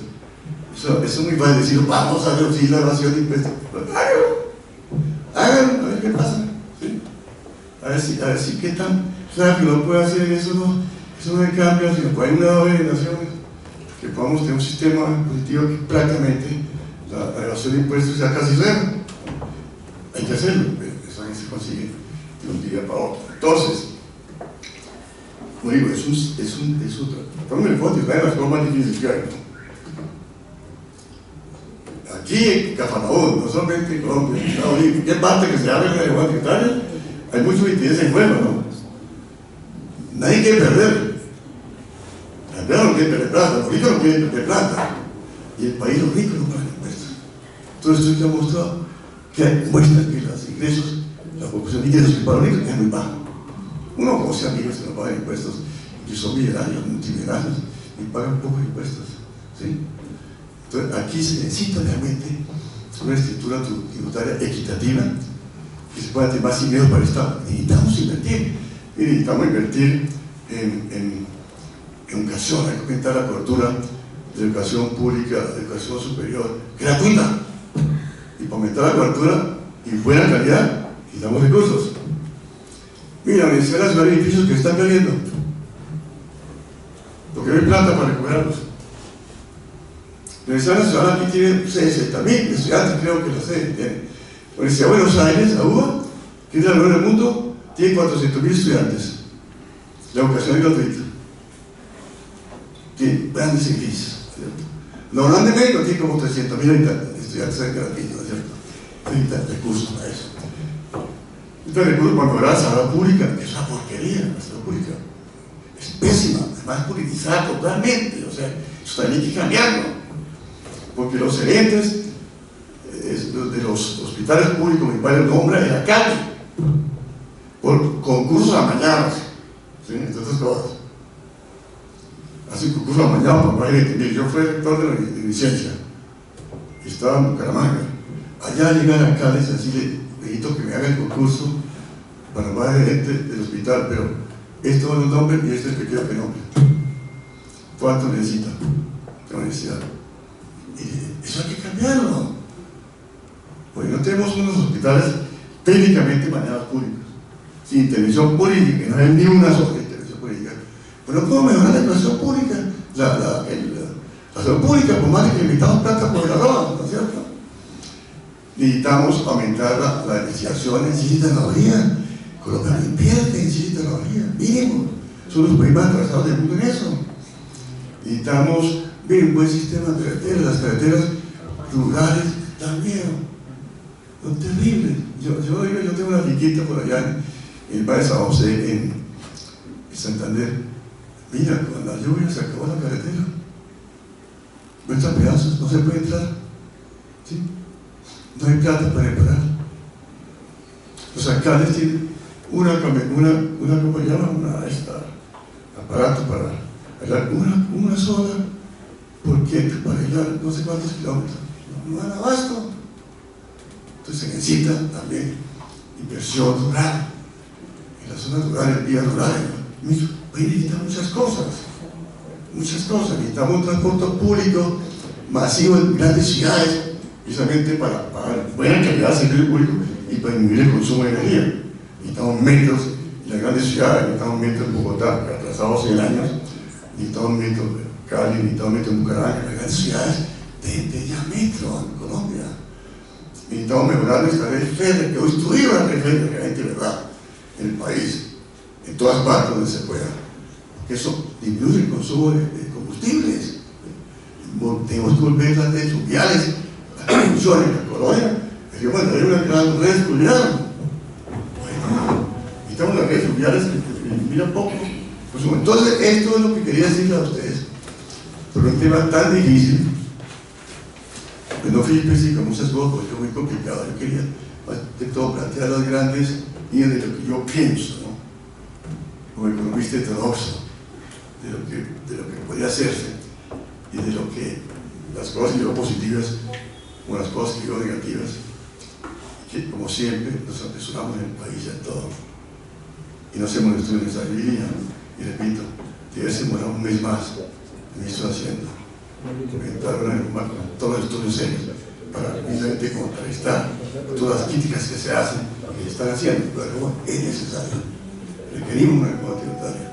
Eso es muy fácil decir, vamos a reducir la evasión de impuestos. Háganlo, a ver qué pasa. ¿Sí? A ver si qué tan rápido puede hacer eso no es cambio, sino que hay una doble de naciones, que podamos tener un sistema impositivo que prácticamente la evasión de impuestos sea casi cero. Hay que hacerlo, pero eso no se consigue de un día para otro. Entonces, como digo, estamos en el fondo, está en las formas difíciles que hay, ¿no? Aquí en Cafarnaúm, no solamente en Colombia, en Estados Unidos, ¿qué parte que se habla en la lengua tributaria? Hay mucho interés en juego, ¿no? Nadie quiere perder. La empresa no quiere perder plata, los ricos no quieren perder plata. Y el país, los ricos no pagan impuestos. Entonces, esto ha mostrado que muestra que los ingresos, la proporción de ingresos que para los ricos es muy baja. Uno conoce amigos que no pagan impuestos, que son millonarios, multimillonarios, y pagan pocos impuestos. ¿Sí? Entonces, aquí se necesita realmente una estructura tributaria equitativa, que se pueda tener más ingresos para el Estado. Necesitamos invertir. Y necesitamos invertir en educación. Hay que aumentar la cobertura de educación pública, de educación superior, gratuita. Y para aumentar la cobertura y buena calidad, necesitamos recursos. Mira, la Universidad Nacional de Edificios que están cayendo, porque no hay plata para recuperarlos. La Universidad Nacional aquí tiene 60.000 estudiantes, creo que la sede tiene. La Universidad de Buenos Aires, la UBA, que es la mejor del mundo, tiene 400.000 estudiantes. La educación es gratuita. Tiene grandes edificios, ¿cierto? La Holanda de México tiene como 300.000 estudiantes gratuitos, ¿no es cierto? Necesitan recursos para eso. Necesitan recursos para mejorar la salud pública, que es una porquería, la salud pública. Es pésima, además politizada totalmente, o sea, eso también hay que cambiarlo. Porque los gerentes de los hospitales públicos municipales nombran el alcalde por concursos amañados, ¿sí? Entre otras cosas. Hacen concursos amañados para más gerente. Mire, yo fui rector de licencia, estaba en Bucaramanga. Allá llega el alcalde y así necesito que me haga el concurso para más gerente del hospital, pero esto no lo nombre y este es el que quiero que nombre. ¿Cuánto necesita la universidad? Y eso hay que cambiarlo, porque no tenemos unos hospitales técnicamente manejados públicos, sin intervención política, no hay ni una sola intervención política. Pero no podemos mejorar la educación pública, la salud pública, por más que necesitamos plata por el arroz, ¿no es cierto? Necesitamos aumentar la investigación en ciencia y tecnología. Colombia no invierte en ciencia y tecnología, mínimo. Son los países más atrasados del mundo en eso. Necesitamos un buen sistema de carreteras, las carreteras rurales también. Son terribles. Yo tengo una finquita por allá en el Valle de San José, en Santander. Mira, con la lluvia se acabó la carretera, 90 pedazos, no se puede entrar, ¿sí? No hay plata para reparar. Los alcaldes tienen una aparato para arreglar una sola, porque para arreglar no sé cuántos kilómetros, no dan abasto. Entonces se necesita también inversión rural, en las zonas rurales, vías rurales. Necesitamos muchas cosas, necesitamos un transporte público masivo en grandes ciudades, precisamente para buena calidad de servicio público y para disminuir el consumo de energía. Necesitamos metros en las grandes ciudades, necesitamos metros en Bogotá, atrasados 100 años, necesitamos metros en Cali, necesitamos metros en Bucaramanga, en las grandes ciudades de ya metro en Colombia. Necesitamos mejorar nuestra red férrea, que construir una red férrea realmente, ¿verdad?, en el país, en todas partes donde se pueda, porque eso disminuye el consumo de combustibles. Tenemos que volver las redes fluviales, la construcción en la colonia, hay una gran red fluvial. Bueno, necesitamos las redes fluviales que mira poco. Pues, entonces, esto es lo que quería decirle a ustedes, sobre un tema tan difícil. Pues no fui específico a muchas cosas, porque es muy complicado. Yo quería, de todo, plantear las grandes líneas de lo que yo pienso, ¿no?, como economista ortodoxo, de lo que podría hacerse y de lo que las cosas que yo positivas como las cosas que yo negativas, que como siempre nos apresuramos en el país a todo y no hacemos el estudio necesario. Y repito, debe ser un mes más en esto haciendo todos los estudios serios para precisamente contrarrestar todas las críticas que se hacen y que se están haciendo. Pero bueno, es necesario, requerimos una reforma tributaria.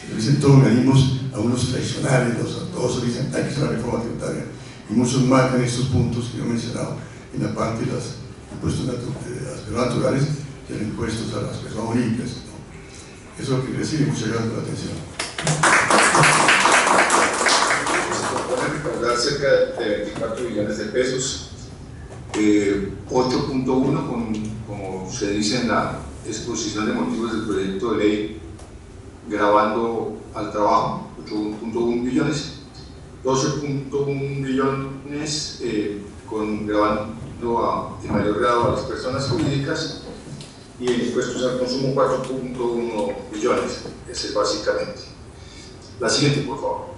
Se dicen todos los organismos, algunos tradicionales, todos dicen hay que hacer una reforma tributaria, y muchos marcan estos puntos que yo he mencionado en la parte de los impuestos de las personas naturales y los impuestos a las personas jurídicas, ¿no? Eso es lo que quería decir, y muchas gracias por la atención. Recaudar cerca de 24 billones de pesos, 8.1 como se dice en la exposición de motivos del proyecto de ley, grabando al trabajo, 8.1 billones, 12.1 billones grabando en mayor grado a las personas jurídicas, y en impuestos al consumo 4.1 billones. Ese es básicamente. La siguiente, por favor.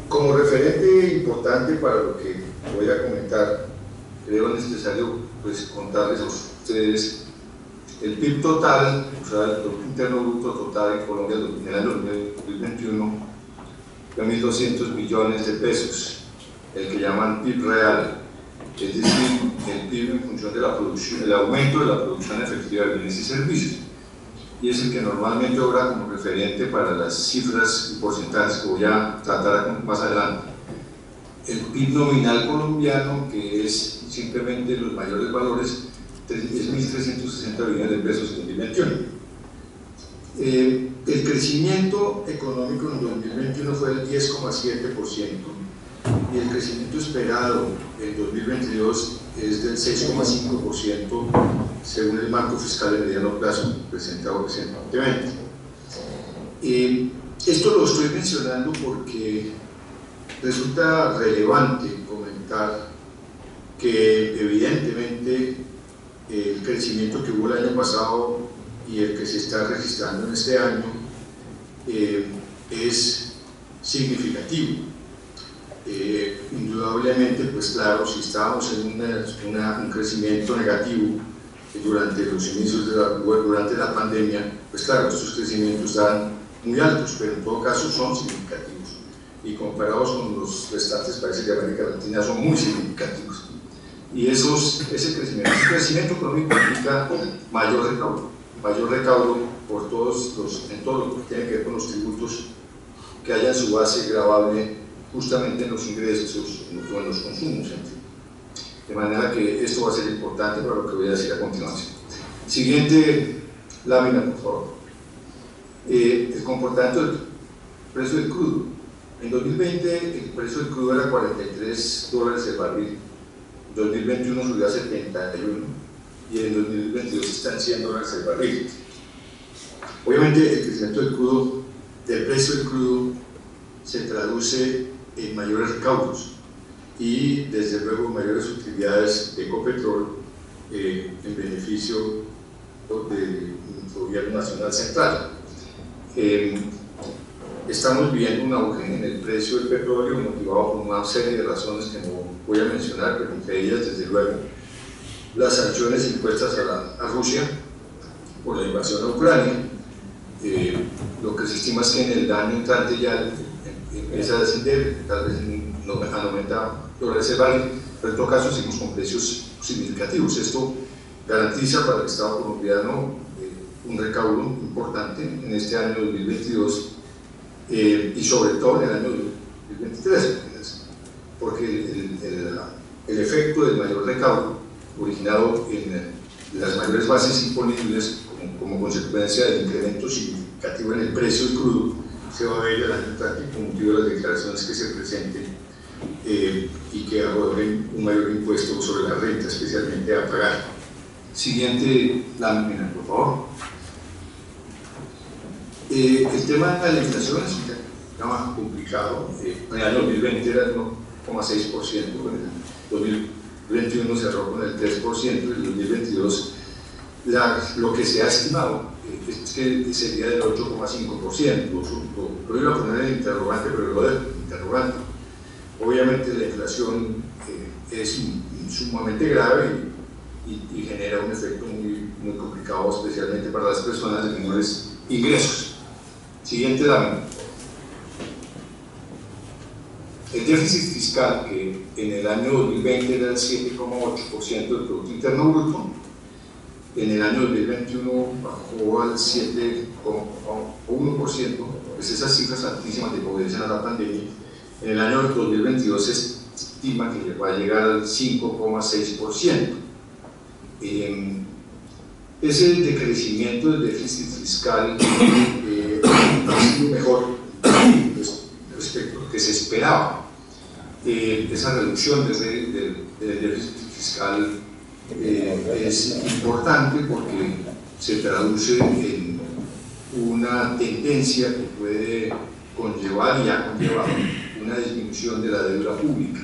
Como referente importante para lo que voy a comentar, creo necesario pues contarles a ustedes el PIB total, o sea, el Producto Interno Bruto total en Colombia en el año 2021 fue 1.200 billones de pesos, el que llaman PIB real, es decir, el PIB en función de la producción, el aumento de la producción efectiva de bienes y servicios, y es el que normalmente obra como referente para las cifras y porcentajes que voy a tratar más adelante. El PIB nominal colombiano, que es simplemente los mayores valores, es 1.360 billones de pesos en 2021. El crecimiento económico en 2021 fue del 10,7%, y el crecimiento esperado en 2022 es del 6,5% según el marco fiscal de mediano plazo presentado recientemente. Esto lo estoy mencionando porque resulta relevante comentar que evidentemente el crecimiento que hubo el año pasado y el que se está registrando en este año es significativo. Indudablemente, pues claro, si estábamos en un crecimiento negativo durante los inicios durante la pandemia, pues claro, estos crecimientos están muy altos, pero en todo caso son significativos, y comparados con los restantes países de América Latina son muy significativos. Y ese crecimiento económico implica mayor recaudo por en todo lo que tiene que ver con los tributos que haya en su base gravable justamente en los ingresos o en los consumos. De manera que esto va a ser importante para lo que voy a decir a continuación. Siguiente lámina, por favor. El comportamiento del precio del crudo. En 2020 el precio del crudo era $43 el barril, en 2021 subió a 71 y en 2022 está en $100 el barril. Obviamente el crecimiento del precio del crudo se traduce en mayores recaudos y desde luego mayores utilidades de Ecopetrol en beneficio del gobierno nacional central. Estamos viviendo un auge en el precio del petróleo motivado por una serie de razones que no voy a mencionar, pero entre ellas desde luego las sanciones impuestas a Rusia por la invasión a Ucrania. Lo que se estima es que en el año entrante ya empieza a descender, tal vez a 90 dólares el barril, pero en todo caso seguimos con precios significativos. Esto garantiza para el Estado colombiano un recaudo importante en este año 2022 y sobre todo en el año 2023, porque el efecto del mayor recaudo originado en las mayores bases imponibles como consecuencia del incremento significativo en el precio del crudo se va a ver el año entrante con motivo de las declaraciones que se presenten y que arrojen un mayor impuesto sobre la renta, especialmente a pagar. Siguiente lámina, por favor. El tema de la inflación es un tema complicado. En el año 2020 era el 1,6%, en el 2021 cerró con el 3%, en el 2022 lo que se ha estimado es que sería del 8,5%. Lo iba a poner en interrogante, pero lo dejo en interrogante. Obviamente la inflación es sumamente grave y genera un efecto muy complicado, especialmente para las personas de menores ingresos. Siguiente lámina. El déficit fiscal, que en el año 2020 era el 7,8% del Producto Interno Bruto, en el año 2021 bajó al 7,1%, pues esas cifras altísimas de obedecen a la pandemia. En el año 2022 se estima que va a llegar al 5,6%. Ese decrecimiento del déficit fiscal ha sido mejor respecto a lo que se esperaba. Esa reducción del déficit fiscal es importante porque se traduce en una tendencia que puede conllevar y ha conllevado una disminución de la deuda pública,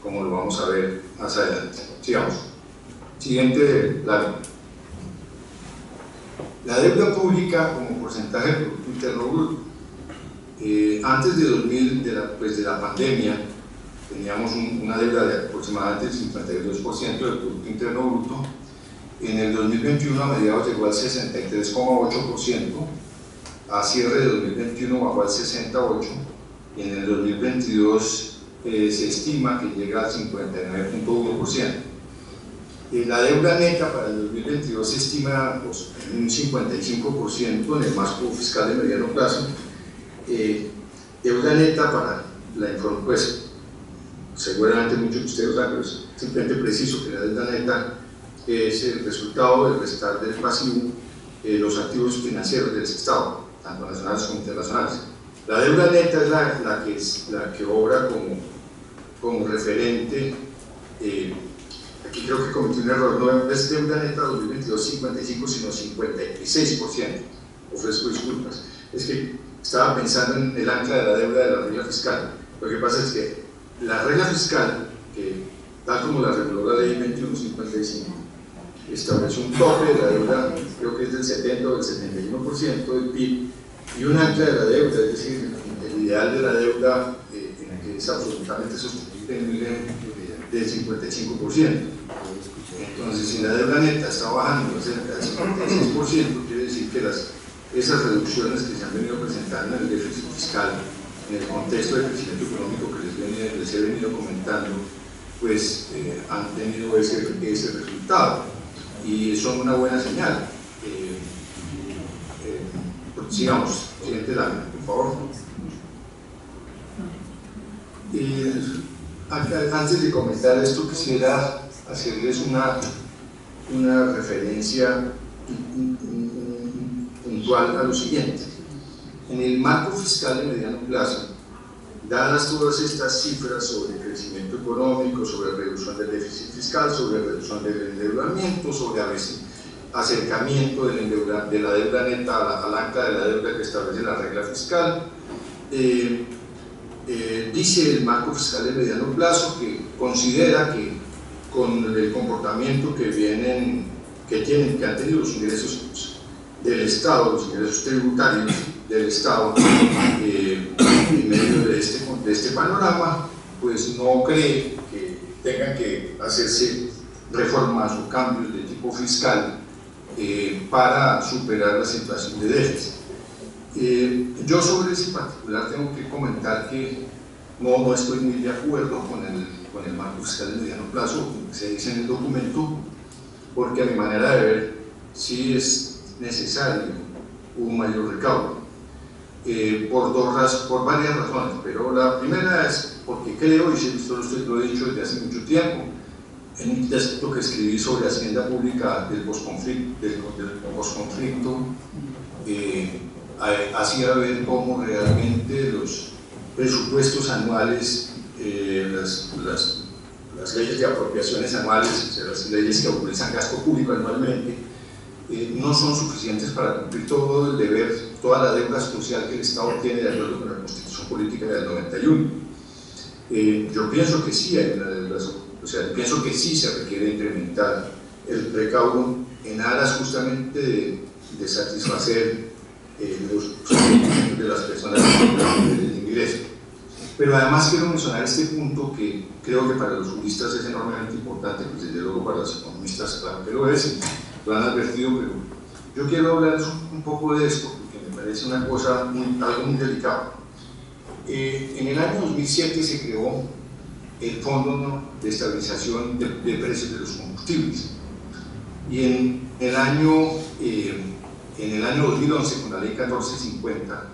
como lo vamos a ver más adelante. Sigamos. Siguiente lámina. La deuda pública como porcentaje del Producto Interno Bruto. Antes de la pandemia teníamos una deuda de aproximadamente el 52% del Producto Interno Bruto. En el 2021 a mediados llegó al 63,8%, a cierre de 2021 bajó al 68% y en el 2022 se estima que llega al 59,1%. La deuda neta para el 2022 se estima en un 55% en el marco fiscal de mediano plazo. Deuda neta para la información, pues seguramente muchos de ustedes saben, pero es simplemente preciso que la deuda neta es el resultado del restar del pasivo los activos financieros del Estado, tanto nacionales como internacionales. La deuda neta es la que obra como referente. Aquí creo que cometí un error, no es deuda neta 2022 55, sino 56%. Ofrezco disculpas. Es que estaba pensando en el ancla de la deuda de la regla fiscal. Lo que pasa es que la regla fiscal, que tal como la reguló la ley 2155, establece un tope de la deuda, creo que es del 70 o del 71% del PIB, y un ancla de la deuda, es decir, el ideal de la deuda que es absolutamente sostenible del 55%. Entonces, si la deuda neta está bajando cerca del 56%, quiere decir que esas reducciones que se han venido presentando en el déficit fiscal, en el contexto del crecimiento económico que les he venido comentando, pues han tenido ese resultado y son una buena señal. Sigamos, siguiente lámina, por favor. Antes de comentar esto, quisiera hacerles una referencia puntual a lo siguiente. En el marco fiscal de mediano plazo, dadas todas estas cifras sobre crecimiento económico, sobre reducción del déficit fiscal, sobre reducción del endeudamiento, sobre acercamiento de la deuda neta al ancla de la deuda que establece la regla fiscal. Dice el marco fiscal de mediano plazo que considera que con el comportamiento que han tenido los ingresos del Estado, los ingresos tributarios del Estado, en medio de este panorama, pues no cree que tengan que hacerse reformas o cambios de tipo fiscal para superar la situación de déficit. Yo sobre ese particular tengo que comentar que no estoy muy de acuerdo con el marco fiscal de mediano plazo, como se dice en el documento, porque a mi manera de ver sí es necesario un mayor recaudo, por varias razones, pero la primera es porque creo, y esto lo he dicho desde hace mucho tiempo, en un texto que escribí sobre Hacienda Pública del posconflicto, hacía ver cómo realmente los presupuestos anuales, las leyes de apropiaciones anuales, o sea, las leyes que autorizan gasto público anualmente, no son suficientes para cumplir todo el deber, toda la deuda social que el Estado tiene de acuerdo con la Constitución Política del 91. Yo pienso que sí hay una deuda, o sea, pienso que sí se requiere incrementar el recaudo en aras justamente de satisfacer los requerimientos de las personas del ingreso. Pero además quiero mencionar este punto que creo que para los juristas es enormemente importante, pues desde luego para los economistas claro que lo es, lo han advertido, pero yo quiero hablar un poco de esto porque me parece una cosa algo muy delicado. En el año 2007 se creó el Fondo de Estabilización de Precios de los Combustibles y en el año 2011 con la ley 1450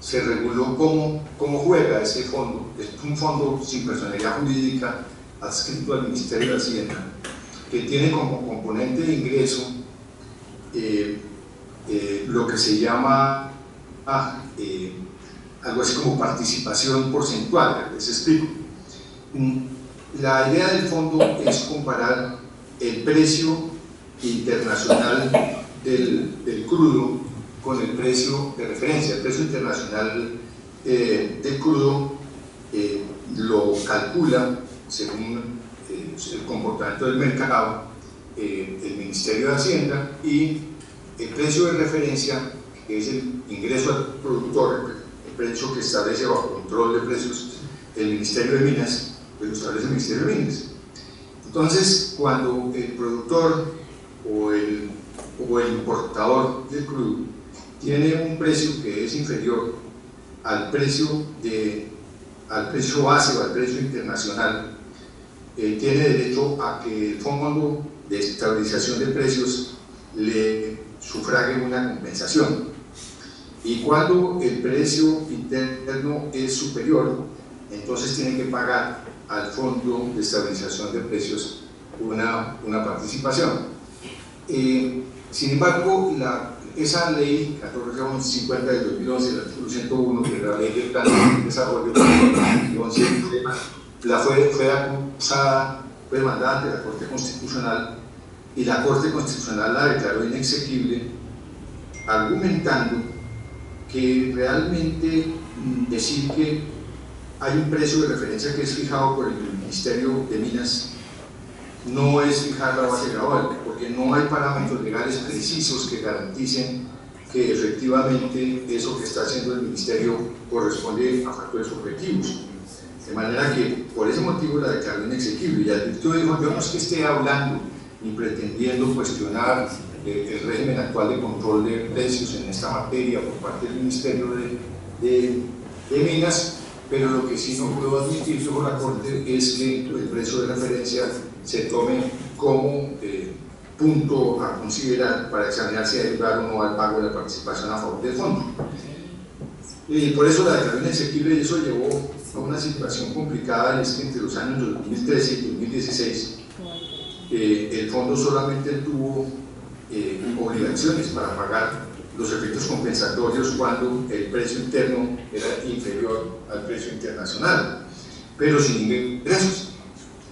se reguló cómo juega ese fondo. Es un fondo sin personalidad jurídica adscrito al Ministerio de Hacienda que tiene como componente de ingreso lo que se llama algo así como participación porcentual. Les explico. La idea del fondo es comparar el precio internacional del crudo con el precio de referencia. El precio internacional del crudo lo calcula según el comportamiento del mercado el Ministerio de Hacienda, y el precio de referencia, que es el ingreso al productor, el precio que establece bajo control de precios el Ministerio de Minas, pues lo establece el Ministerio de Minas. Entonces, cuando el productor o el importador del crudo tiene un precio que es inferior al precio base o al precio internacional, tiene derecho a que el Fondo de Estabilización de Precios le sufrague una compensación. Y cuando el precio interno es superior, entonces tiene que pagar al Fondo de Estabilización de Precios una participación. Sin embargo, esa ley 1450 del 2011, el artículo 101, que es la ley del plan de desarrollo del 2011, fue acusada, fue demandada ante la Corte Constitucional, y la Corte Constitucional la declaró inexequible, argumentando que realmente decir que hay un precio de referencia que es fijado por el Ministerio de Minas no es fijar la base gradual, porque no hay parámetros legales precisos que garanticen que efectivamente eso que está haciendo el Ministerio corresponde a factores objetivos. De manera que por ese motivo la declaró inexequible, y advirtió, dijo, yo no es que esté hablando ni pretendiendo cuestionar el régimen actual de control de precios en esta materia por parte del Ministerio de Minas, pero lo que sí no puedo admitir sobre la Corte es que el precio de referencia se tome como punto a considerar para examinar si hay lugar o no al pago de la participación a favor del fondo. Y por eso la declaró inexequible, y eso llevó a una situación complicada, y es que entre los años 2013 y 2016 el fondo solamente tuvo obligaciones para pagar los efectos compensatorios cuando el precio interno era inferior al precio internacional, pero sin ingresos.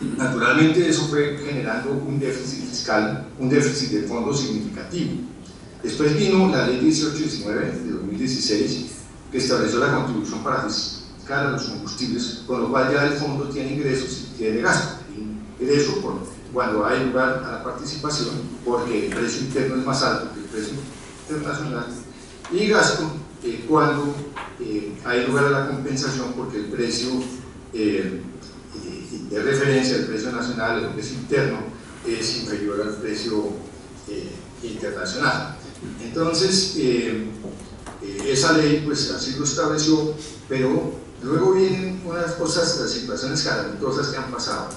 Naturalmente eso fue generando un déficit fiscal, un déficit del fondo significativo. Después vino la ley 1819 de 2016, que estableció la contribución para fiscal a los combustibles, con lo cual ya el fondo tiene ingresos y tiene gasto. Ingreso cuando hay lugar a la participación, porque el precio interno es más alto que el precio internacional, y gasto cuando hay lugar a la compensación, porque el precio de referencia, el precio nacional, el precio interno, es inferior al precio internacional. Entonces, esa ley pues así lo estableció, pero luego vienen unas cosas, las situaciones calamitosas que han pasado,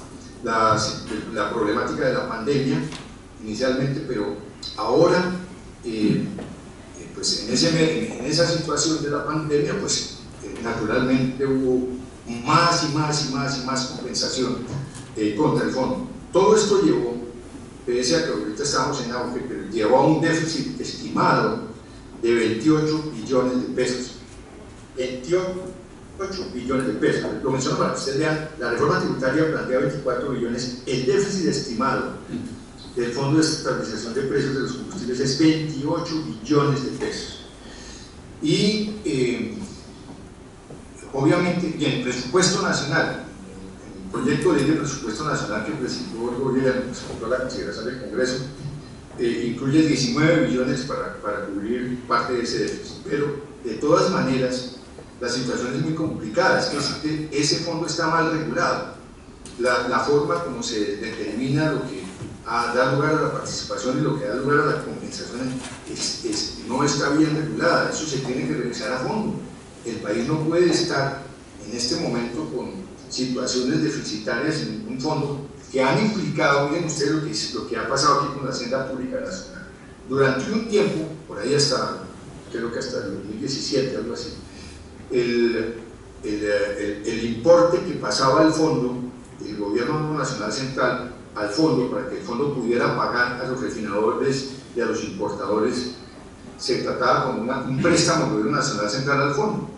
la problemática de la pandemia inicialmente, pero ahora pues en esa situación de la pandemia pues naturalmente hubo más y más compensación contra el fondo. Todo esto llevó, pese a que ahorita estamos en auge, pero llevó a un déficit estimado de 28 billones de pesos. 28 billones de pesos. Lo menciono para que ustedes vean, la reforma tributaria plantea 24 billones, el déficit estimado del Fondo de Estabilización de Precios de los Combustibles es 28 billones de pesos. Y obviamente, y en el presupuesto nacional, el proyecto de ley de presupuesto nacional que presentó el gobierno, que se puso a la consideración del Congreso, incluye 19 billones para cubrir parte de ese déficit, pero de todas maneras la situación es muy complicada, es que ese fondo está mal regulado. La forma como se determina lo que da lugar a la participación y lo que da lugar a la compensación no está bien regulada, eso se tiene que revisar a fondo. El país no puede estar en este momento con situaciones deficitarias en un fondo que han implicado, miren ustedes lo que ha pasado aquí con la Hacienda Pública Nacional. Durante un tiempo, por ahí hasta, creo que hasta el 2017, algo así, el importe que pasaba al fondo, el gobierno nacional central, al fondo, para que el fondo pudiera pagar a los refinadores y a los importadores, se trataba como un préstamo del gobierno nacional central al fondo.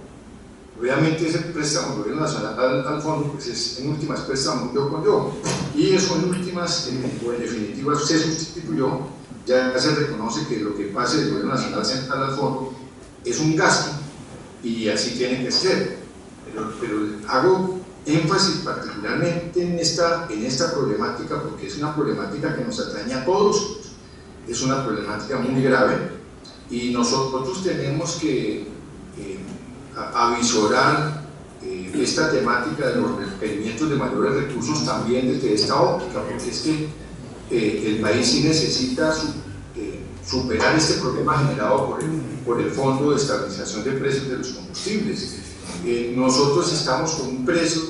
Obviamente ese préstamo del gobierno nacional al fondo pues es en últimas préstamo yo con yo, y eso en últimas o en definitiva se sustituyó, ya se reconoce que lo que pase del gobierno nacional central al fondo es un gasto y así tiene que ser, pero hago énfasis particularmente en esta problemática porque es una problemática que nos atañe a todos, es una problemática muy grave y nosotros tenemos que avisorar esta temática de los requerimientos de mayores recursos también desde esta óptica, porque es que el país sí necesita superar este problema generado por el Fondo de Estabilización de Precios de los Combustibles. Nosotros estamos con un precio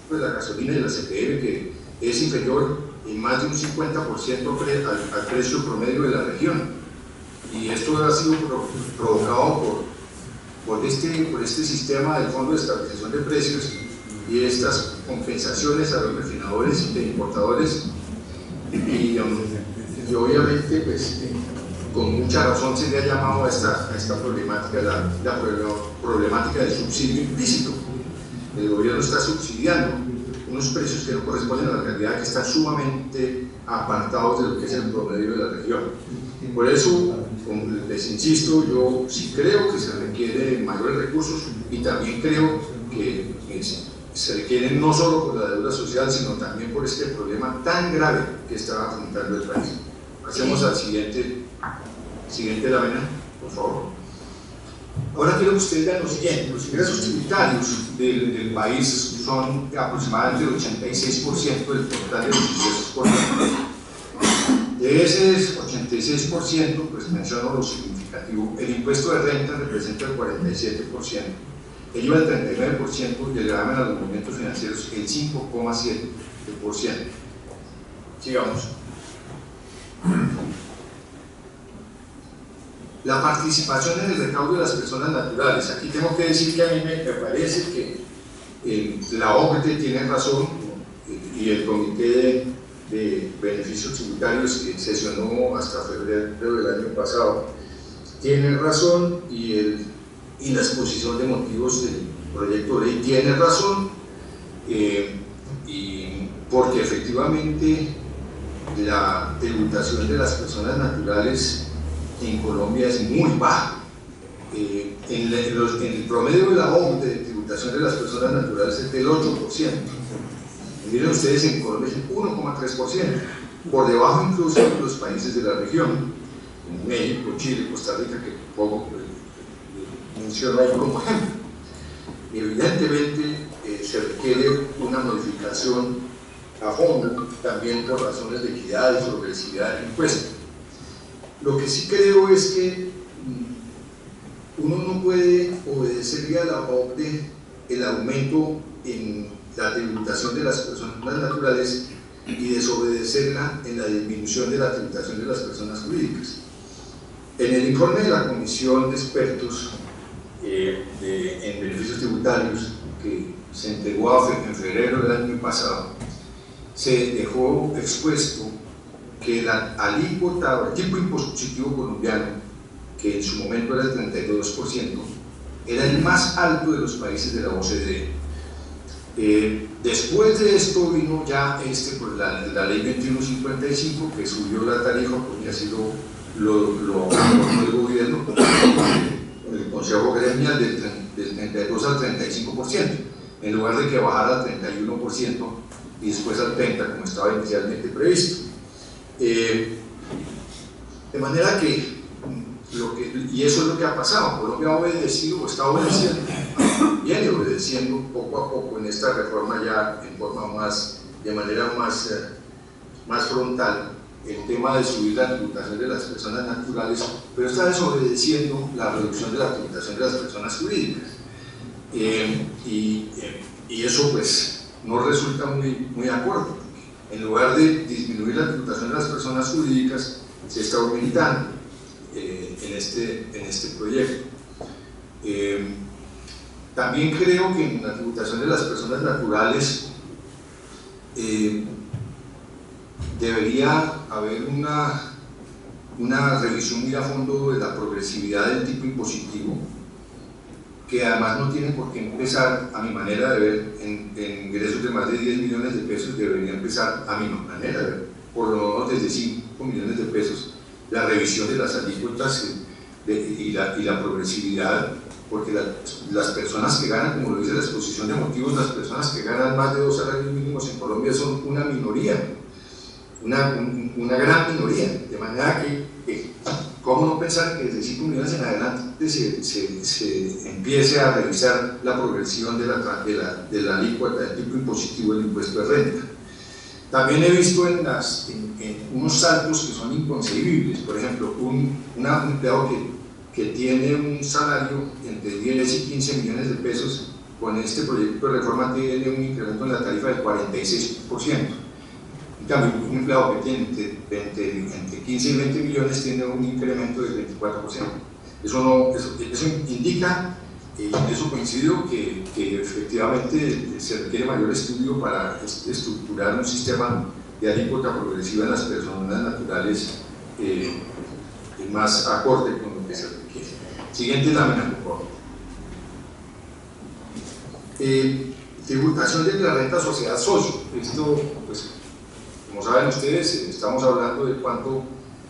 de la gasolina y la CPM que es inferior en más de un 50% al precio promedio de la región, y esto ha sido provocado por este sistema del Fondo de Estabilización de Precios y estas compensaciones a los refinadores e importadores, y obviamente pues con mucha razón se le ha llamado a esta problemática la problemática del subsidio implícito. El gobierno está subsidiando unos precios que no corresponden a la realidad, que están sumamente apartados de lo que es el promedio de la región. Por eso, les insisto, yo sí creo que se requieren mayores recursos y también creo que se requieren no solo por la deuda social, sino también por este problema tan grave que está afrontando el país. Pasemos al siguiente lámina, por favor. Ahora quiero que ustedes vean lo siguiente: los ingresos tributarios del país son aproximadamente el 86% del total de los ingresos por año. De ese 86%, pues menciono lo significativo: el impuesto de renta representa el 47%, el IVA el 39% y el gravamen a los movimientos financieros el 5,7%. Sigamos. La participación en el recaudo de las personas naturales. Aquí tengo que decir que a mí me parece que la OCDE tiene razón, y el Comité de Beneficios Tributarios que sesionó hasta febrero del año pasado tiene razón, y la exposición de motivos del proyecto de ley tiene razón, y porque efectivamente la tributación de las personas naturales en Colombia es muy baja. En el promedio de la OCDE de tributación de las personas naturales es del 8%. Miren ustedes, en Colombia es el 1,3%, por debajo incluso de los países de la región, como México, Chile, Costa Rica, que poco menciono ahí como ejemplo. Evidentemente se requiere una modificación a fondo, también por razones de equidad y progresividad del impuesto. Lo que sí creo es que uno no puede obedecerle a la OCDE el aumento en la tributación de las personas naturales y desobedecerla en la disminución de la tributación de las personas jurídicas. En el informe de la Comisión de Expertos en Beneficios Tributarios, que se entregó en febrero del año pasado, se dejó expuesto que la alícuota o el tipo impositivo colombiano, que en su momento era el 32%, era el más alto de los países de la OCDE. Después de esto vino ya la ley 2155, que subió la tarifa, porque así lo acordó el gobierno con el Consejo Gremial del 32 al 35%, en lugar de que bajara al 31% y después al 30%, como estaba inicialmente previsto. De manera que, y eso es lo que ha pasado, Colombia ha obedecido, o está obedeciendo, viene obedeciendo poco a poco en esta reforma ya de manera más frontal, el tema de subir la tributación de las personas naturales, pero está desobedeciendo la reducción de la tributación de las personas jurídicas. Y eso pues no resulta muy acorde. En lugar de disminuir la tributación de las personas jurídicas, se está aumentando en este proyecto. También creo que en la tributación de las personas naturales debería haber una revisión muy a fondo de la progresividad del tipo impositivo, que además no tiene por qué empezar, a mi manera de ver, en ingresos de más de 10 millones de pesos, debería empezar, a mi manera de ver, por lo menos desde 5 millones de pesos, la revisión de las alícuotas y la progresividad, porque las personas que ganan, como lo dice la exposición de motivos, las personas que ganan más de 2 salarios mínimos en Colombia son una minoría, una gran minoría, de manera que ¿cómo no pensar que desde 5 millones en adelante se empiece a revisar la progresión de la alícuota del tipo impositivo del impuesto de renta? También he visto en unos saltos que son inconcebibles. Por ejemplo, un empleado que tiene un salario entre 10 y 15 millones de pesos, con este proyecto de reforma tiene un incremento en la tarifa del 46%. En cambio, un empleado que tiene entre 15 y 20 millones tiene un incremento del 24%. Eso indica, y en eso coincido, que efectivamente se requiere mayor estudio para estructurar un sistema de alícuota progresiva en las personas naturales más acorde con lo que se requiere. Siguiente lámina, por favor. Tributación de la renta sociedad socio. Esto, pues, como saben ustedes, estamos hablando de cuánto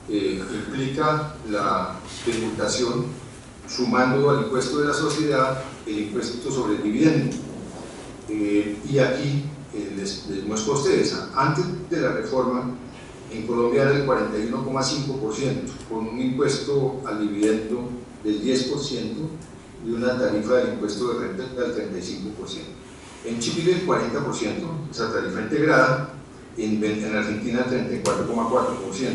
implica la tributación sumando al impuesto de la sociedad el impuesto sobre el dividendo. Y aquí les muestro a ustedes, antes de la reforma, en Colombia era el 41,5%, con un impuesto al dividendo del 10% y una tarifa del impuesto de renta del 35%. En Chile el 40%, esa tarifa integrada, en Argentina el 34,4%.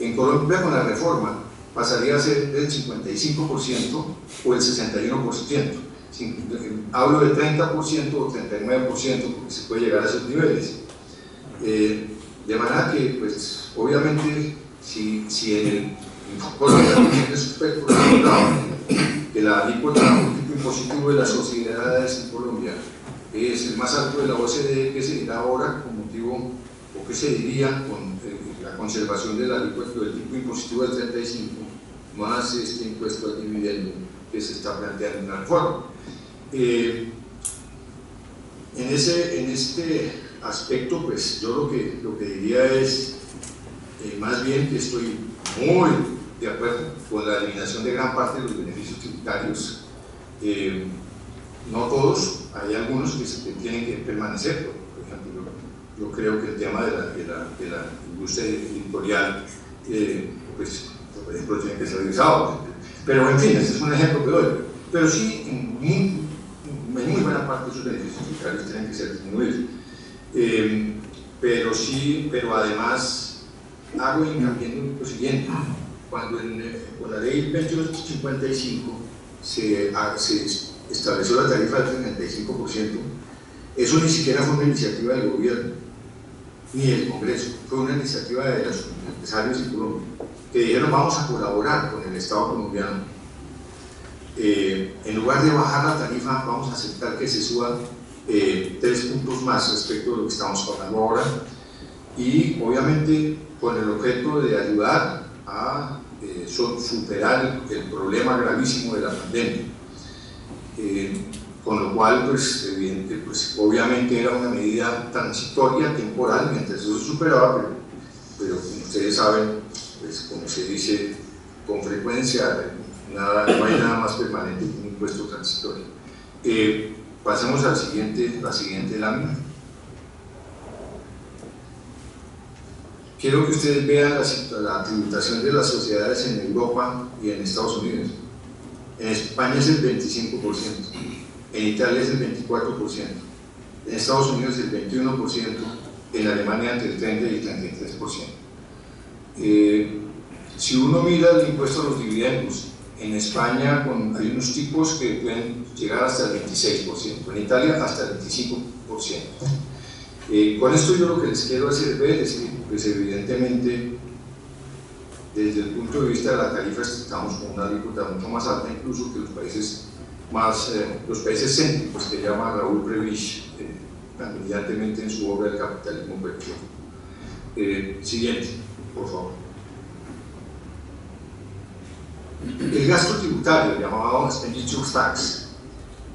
En Colombia, con la reforma, pasaría a ser del 55% o el 61%. Hablo del 30% o 39%, porque se puede llegar a esos niveles. De manera que, pues, obviamente, si en el informe de suspecto que la alícuota o tipo impositivo de las sociedades en Colombia es el más alto de la OCDE, que se dirá ahora con motivo, o que se diría con la conservación de la alícuota del tipo impositivo del 35, más este impuesto al dividendo que se está planteando en la reforma. En este aspecto, pues yo lo que diría es más bien que estoy muy de acuerdo con la eliminación de gran parte de los beneficios tributarios. No todos, hay algunos que tienen que permanecer. Por ejemplo, yo creo que el tema de la industria editorial, pues, por ejemplo, tiene que ser revisado. Pero en fin, ese es un ejemplo que doy. Pero sí, en muy buena parte de esos beneficios tributarios tienen que ser disminuidos. Pero además hago hincapié en lo siguiente: cuando con la ley 2155 se estableció la tarifa del 35%, eso ni siquiera fue una iniciativa del gobierno ni del Congreso, fue una iniciativa de los empresarios en Colombia, que dijeron: vamos a colaborar con el Estado colombiano, en lugar de bajar la tarifa vamos a aceptar que se suban 3 puntos más respecto de lo que estamos pagando ahora, y obviamente con el objeto de ayudar a superar el problema gravísimo de la pandemia. Con lo cual, pues obviamente era una medida transitoria, temporal, mientras eso se superaba, pero como ustedes saben, pues, como se dice con frecuencia, no hay nada más permanente que un impuesto transitorio. Pasemos a la siguiente lámina. Quiero que ustedes vean la tributación de las sociedades en Europa y en Estados Unidos. En España es el 25%, en Italia es el 24%, en Estados Unidos el 21%, en Alemania entre el 30 y el 33%. Si uno mira el impuesto a los dividendos, en España hay unos tipos que pueden llegar hasta el 26%, en Italia hasta el 25%. Con esto yo lo que les quiero hacer ver es que, pues evidentemente, desde el punto de vista de la tarifa estamos con una alícuota mucho más alta incluso que los países céntricos, que llama Raúl Prebisch tan brillantemente en su obra El capitalismo perfecto. Siguiente, por favor. El gasto tributario, llamado expenditure tax,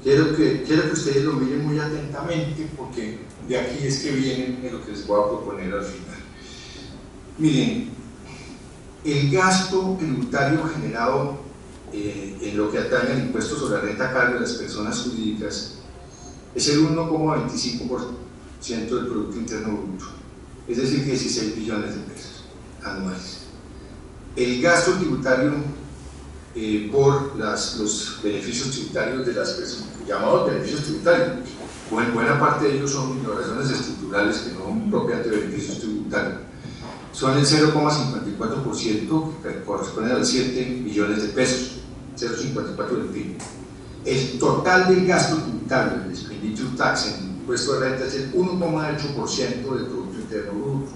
quiero que ustedes lo miren muy atentamente, porque de aquí es que viene lo que les voy a proponer al final. Miren, el gasto tributario generado en lo que atañe al impuesto sobre la renta a cargo de las personas jurídicas es el 1,25% del Producto Interno Bruto, es decir, 16 billones de pesos anuales. El gasto tributario por los beneficios tributarios de las personas, llamados beneficios tributarios, buena parte de ellos son minoraciones estructurales que no son propiamente beneficios tributarios, son el 0,54%, que corresponde a los 7 billones de pesos, 0,54% del PIB. El total del gasto tributario, el expenditure tax en el impuesto de renta, es el 1,8% del Producto Interno Bruto.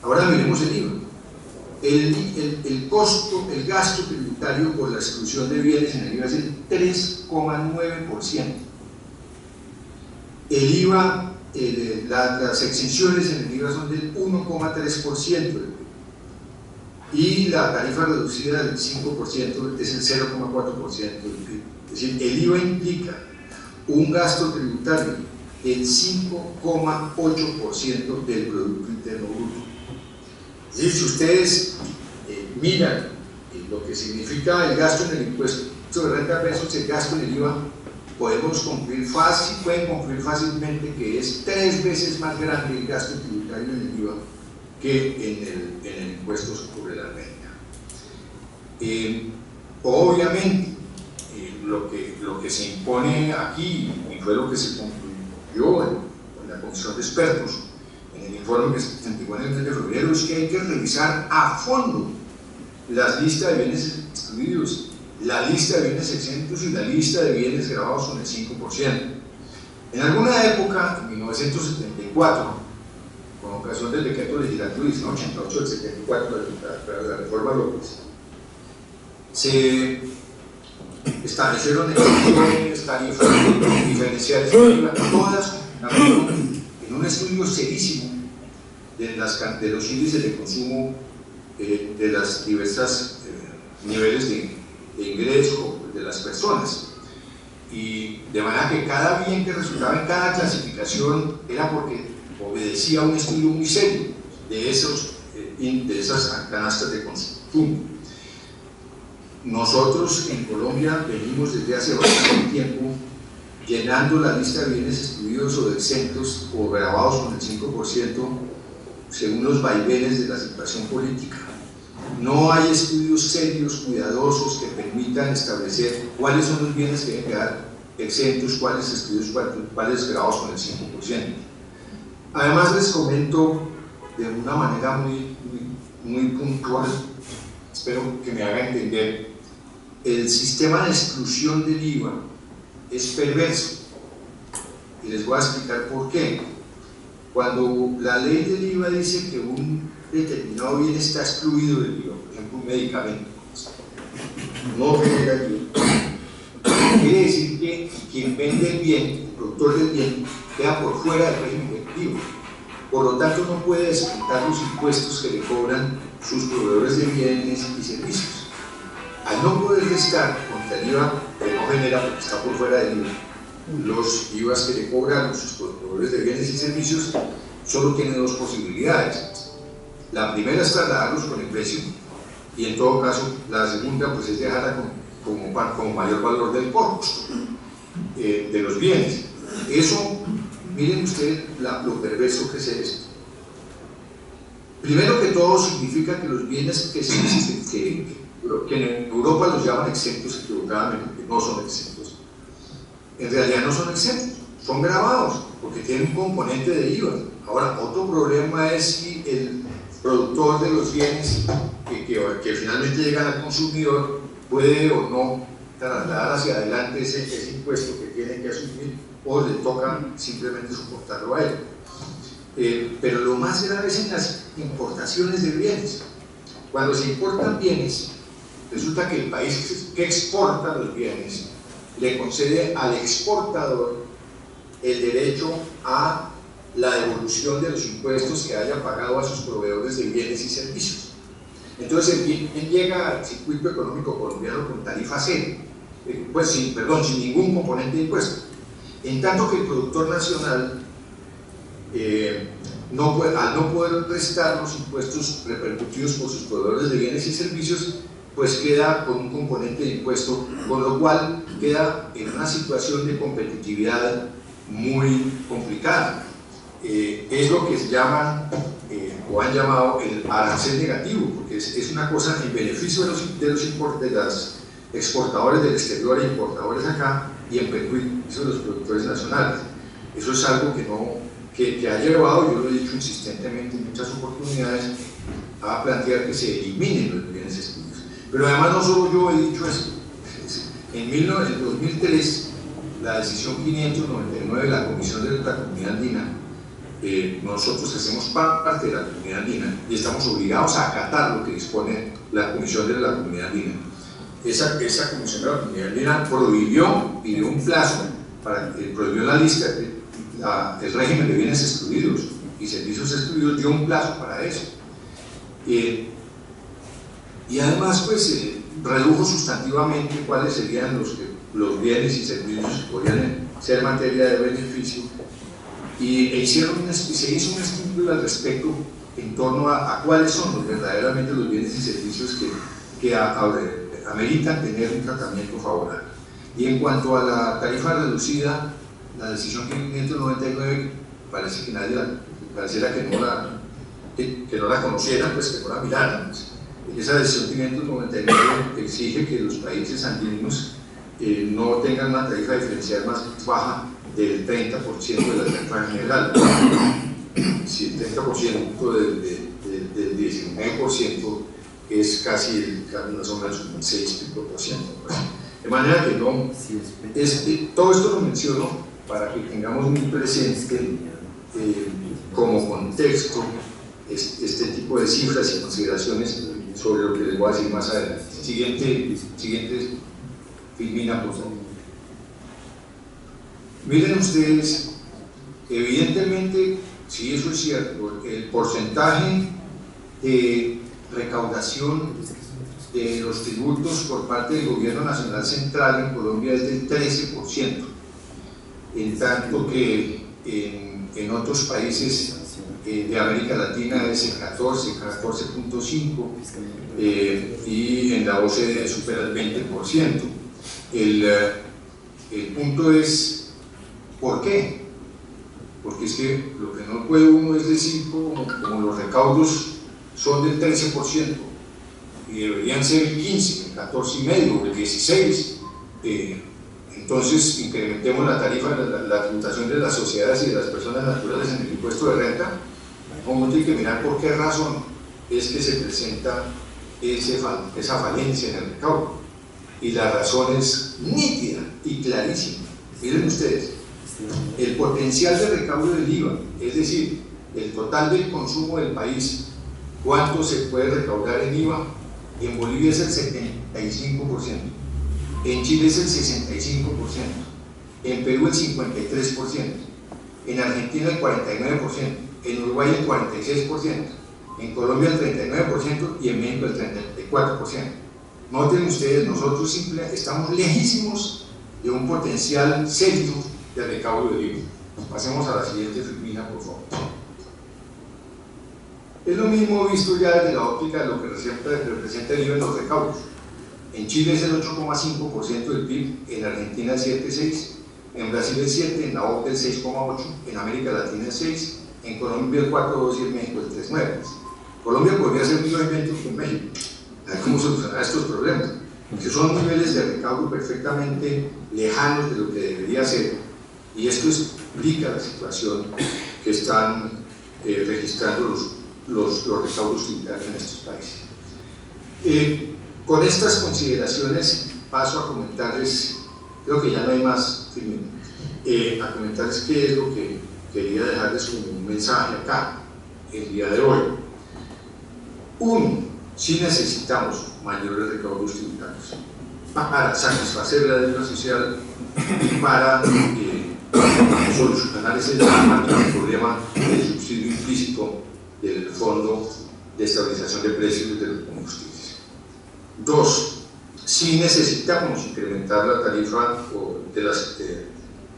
Ahora miremos el IVA. El gasto tributario por la exclusión de bienes en el IVA es el 3,9%. El IVA, las exenciones en el IVA son del 1,3%, y la tarifa reducida del 5% es el 0,4% del PIB. Es decir, el IVA implica un gasto tributario del 5,8% del Producto Interno Bruto. Es decir, si ustedes miran lo que significa el gasto en el impuesto de renta versus el gasto en el IVA, pueden concluir fácilmente que es 3 veces más grande el gasto tributario en el IVA que en el impuesto sobre la renta. Obviamente, lo que se impone aquí, y fue lo que se concluyó en la comisión de expertos, en el informe que se entregó en el mes de febrero, es que hay que revisar a fondo las listas de bienes excluidos, la lista de bienes exentos y la lista de bienes grabados con el 5%. En alguna época, en 1974, con ocasión del decreto legislativo 1988 del 74, para la reforma López, se establecieron tarifas diferenciales de IVA, todas en un estudio serísimo de los índices de consumo de las diversas niveles de ingreso de las personas. y de manera que cada bien que resultaba en cada clasificación era porque obedecía a un estudio muy serio de esas canastas de consumo. Nosotros en Colombia venimos desde hace bastante tiempo llenando la lista de bienes excluidos o exentos o gravados con el 5% según los vaivenes de la situación política. No hay estudios serios, cuidadosos, que permitan establecer cuáles son los bienes que deben quedar exentos, cuáles estudios, cuáles gravados con el 5%. Además les comento de una manera muy puntual, espero que me haga entender, el sistema de exclusión del IVA es perverso y les voy a explicar por qué. Cuando la ley del IVA dice que un determinado bien está excluido del IVA, por ejemplo un medicamento, no genera IVA, quiere decir que quien vende el bien, el productor del bien, queda por fuera del régimen del IVA. Por lo tanto, no puede descontar los impuestos que le cobran sus proveedores de bienes y servicios. Al no poder restar contra el IVA, que no genera porque está por fuera del IVA, los IVAs que le cobran sus proveedores de bienes y servicios, solo tiene dos posibilidades. La primera es trasladarlos con el precio, y en todo caso, la segunda pues, es dejarla como mayor valor del costo de los bienes. Eso, miren ustedes lo perverso que es esto. Primero que todo, significa que los bienes que en Europa los llaman exentos equivocadamente, que no son exentos. En realidad no son exentos, son gravados, porque tienen un componente de IVA. Ahora, otro problema es si el productor de los bienes que finalmente llegan al consumidor puede o no trasladar hacia adelante ese impuesto que tiene que asumir, o le toca simplemente soportarlo a él. Pero lo más grave es en las importaciones de bienes. Cuando se importan bienes, resulta que el país que exporta los bienes le concede al exportador el derecho a la devolución de los impuestos que haya pagado a sus proveedores de bienes y servicios. Entonces el bien llega al circuito económico colombiano con tarifa cero, sin ningún componente de impuesto. En tanto que el productor nacional, al no poder prestar los impuestos repercutidos por sus proveedores de bienes y servicios, pues queda con un componente de impuesto, con lo cual queda en una situación de competitividad muy complicada. Es lo que se llama, o han llamado, el arancel negativo, porque es una cosa en beneficio de los exportadores del exterior e importadores acá, y en perjuicio de los productores nacionales. Eso es algo que ha llevado, yo lo he dicho insistentemente en muchas oportunidades, a plantear que se eliminen los bienes excluidos. Pero además no solo yo he dicho eso. En 2003, la decisión 599 de la Comisión de la Comunidad Andina, nosotros hacemos parte de la Comunidad Andina y estamos obligados a acatar lo que dispone la Comisión de la Comunidad Andina. Esa Comisión de la Comunidad Andina pidió un plazo, prohibió la lista, el régimen de bienes excluidos y servicios excluidos, dio un plazo para eso. Y además pues redujo sustantivamente cuáles serían los bienes y servicios que podrían ser materia de beneficio, y se hizo un estudio al respecto en torno a cuáles son verdaderamente los bienes y servicios que ameritan tener un tratamiento favorable. Y en cuanto a la tarifa reducida, la decisión 599, parece que pareciera que no la conocieran, pues que no la miraran. Esa decisión 599 exige que los países andinos no tengan una tarifa diferencial más baja del 30% de la tarifa general. Si el 30% del 19% es casi más o menos un 6%. De manera que no, todo esto lo menciono para que tengamos muy presente como contexto este tipo de cifras y consideraciones sobre lo que les voy a decir más adelante. Siguiente filmina, por favor. Miren ustedes, evidentemente, si eso es cierto, el porcentaje de recaudación los tributos por parte del Gobierno Nacional Central en Colombia es del 13%, en tanto que en otros países de América Latina es el 14.5%, y en la OCDE supera el 20%. El punto es, ¿por qué? Porque es que lo que no puede uno es decir como los recaudos son del 13% y deberían ser el 15, el 14,5, el 16%, entonces incrementemos la tarifa de la tributación de las sociedades y de las personas naturales en el impuesto de renta. Uno tiene que mirar por qué razón es que se presenta esa falencia en el recaudo, y la razón es nítida y clarísima. Miren ustedes, el potencial de recaudo del IVA, es decir, el total del consumo del país, ¿cuánto se puede recaudar en IVA? En Bolivia es el 75%, en Chile es el 65%, en Perú el 53%, en Argentina el 49%, en Uruguay el 46%, en Colombia el 39% y en México el 34%. Noten ustedes, nosotros estamos lejísimos de un potencial serio de recaudo de IVA. Pasemos a la siguiente filmina, por favor. Es lo mismo visto ya desde la óptica de lo que representa el IVA en los recaudos. En Chile es el 8,5% del PIB, en Argentina el 7,6%, en Brasil el 7%, en la OCDE el 6,8%, en América Latina el 6%, en Colombia el 4,2% y en México el 3,9%. Colombia podría ser un joint venture con México. Hay cómo solucionar estos problemas, que son niveles de recaudo perfectamente lejanos de lo que debería ser, y esto explica la situación que están registrando los recaudos tributarios en estos países. Con estas consideraciones paso a comentarles, creo que ya no hay más, a comentarles qué es lo que quería dejarles como un mensaje acá el día de hoy. Uno, sí necesitamos mayores recaudos tributarios para satisfacer la deuda social y para solucionar ese problema del subsidio implícito del Fondo de Estabilización de Precios de los Combustibles. Dos, sí necesitamos incrementar la tarifa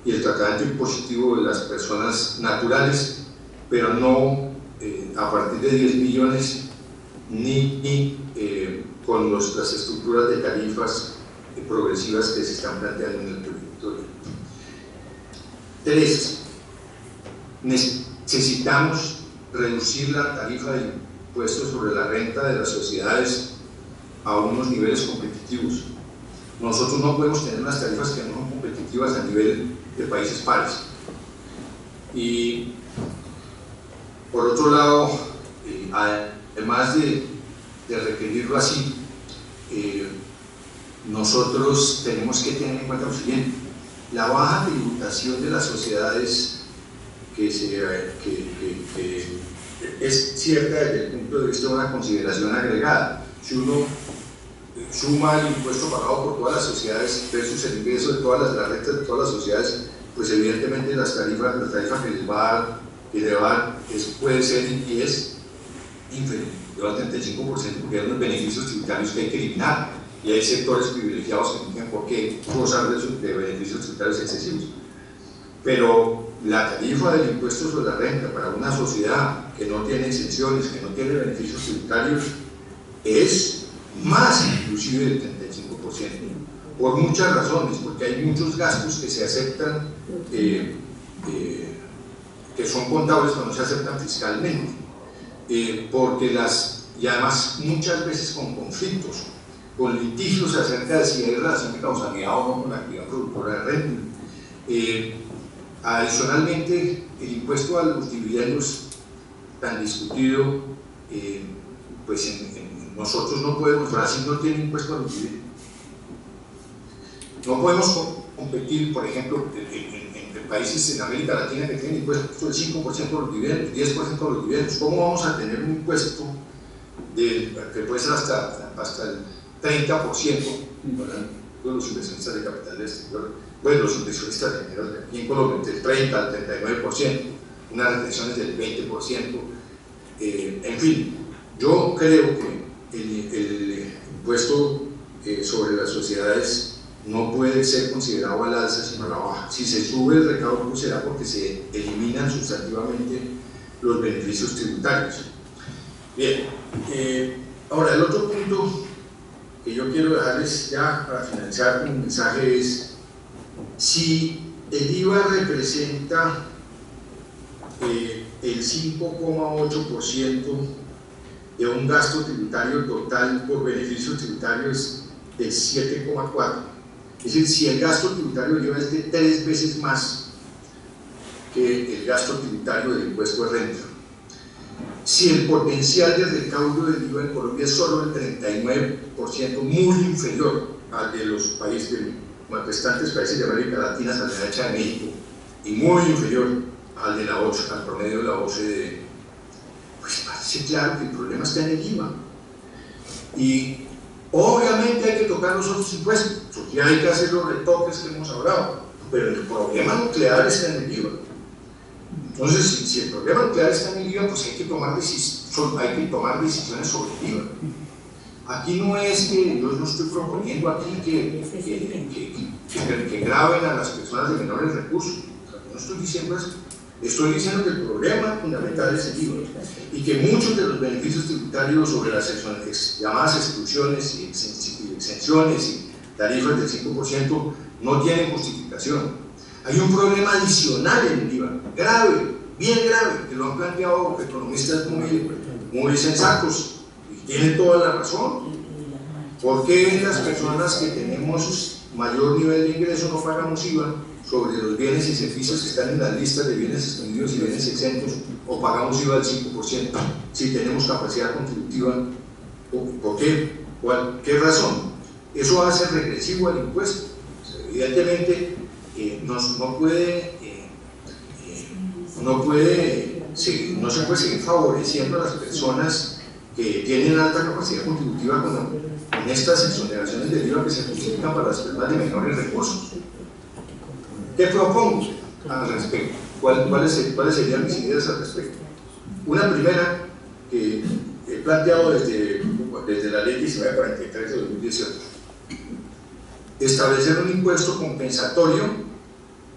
y el tratamiento impositivo de las personas naturales, pero no a partir de 10 millones ni con las estructuras de tarifas progresivas que se están planteando en el proyecto. Tres, necesitamos reducir la tarifa de impuestos sobre la renta de las sociedades a unos niveles competitivos. Nosotros no podemos tener unas tarifas que no son competitivas a nivel de países pares. Y por otro lado, además de requerirlo así, nosotros tenemos que tener en cuenta lo siguiente: la baja tributación de las sociedades que es cierta desde el punto de vista de una consideración agregada. Si uno suma el impuesto pagado por todas las sociedades versus el ingreso de todas las rentas de todas las sociedades, pues evidentemente la tarifa que les va a dar puede ser y es inferior al 35%, porque hay unos beneficios tributarios que hay que eliminar, y hay sectores privilegiados que no tienen por qué gozar de beneficios tributarios excesivos. Pero la tarifa del impuesto sobre la renta para una sociedad que no tiene exenciones, que no tiene beneficios tributarios, es más inclusive del 35%, por muchas razones, porque hay muchos gastos que se aceptan, que son contables pero no se aceptan fiscalmente, y además muchas veces con conflictos, con litigios acerca de si hay relación de causalidad o no con la actividad productora de renta. Adicionalmente, el impuesto a los dividendos tan discutido, pues nosotros no podemos, Brasil no tiene impuesto a los dividendos. No podemos competir, por ejemplo, entre países en América Latina que tienen impuesto del 5% a los dividendos, 10% a los dividendos. ¿Cómo vamos a tener un impuesto que puede ser hasta el 30%, de los inversionistas de capital exterior, bueno, los inversionistas de dinero aquí en Colombia, entre el 30 al 39%, unas retenciones del 20%, en fin, yo creo que el impuesto sobre las sociedades no puede ser considerado al alza sino a la baja. Si se sube el recaudo será porque se eliminan sustantivamente los beneficios tributarios. Bien, ahora el otro punto que yo quiero dejarles ya para finalizar un mensaje es: si el IVA representa el 5,8% de un gasto tributario total por beneficios tributarios del 7,4%, es decir, si el gasto tributario del IVA es de 3 veces más que el gasto tributario del impuesto de renta, si el potencial de recaudo del IVA en Colombia es solo el 39%, muy inferior al de los países, de los restantes países de América Latina, a la derecha de México, y muy inferior al de la OCDE, al promedio de la OCDE, pues parece claro que el problema está en el IVA. Y obviamente hay que tocar los otros impuestos, porque hay que hacer los retoques que hemos hablado, pero el problema nuclear está en el IVA. Entonces, si el problema nuclear está en el IVA, pues hay que tomar decisiones sobre el IVA. Aquí no es que yo no estoy proponiendo aquí que graben a las personas de menores recursos, no estoy diciendo eso. Estoy diciendo que el problema fundamental es el IVA y que muchos de los beneficios tributarios sobre las llamadas exclusiones y exenciones y tarifas del 5% no tienen justificación. Hay un problema adicional en el IVA, grave, bien grave, que lo han planteado economistas muy sensatos y tienen toda la razón. ¿Por qué las personas que tenemos mayor nivel de ingreso no pagamos IVA sobre los bienes y servicios que están en las listas de bienes extendidos y bienes exentos, o pagamos IVA del 5% si tenemos capacidad contributiva? ¿Por qué? ¿Qué razón? Eso hace regresivo al impuesto. Evidentemente no se puede seguir favoreciendo a las personas que tienen alta capacidad contributiva con estas exoneraciones del IVA que se justifican para las personas de menores recursos. ¿Qué propongo al respecto? ¿Cuáles serían mis ideas al respecto? Una primera, que he planteado desde la ley 1943 de 2018, establecer un impuesto compensatorio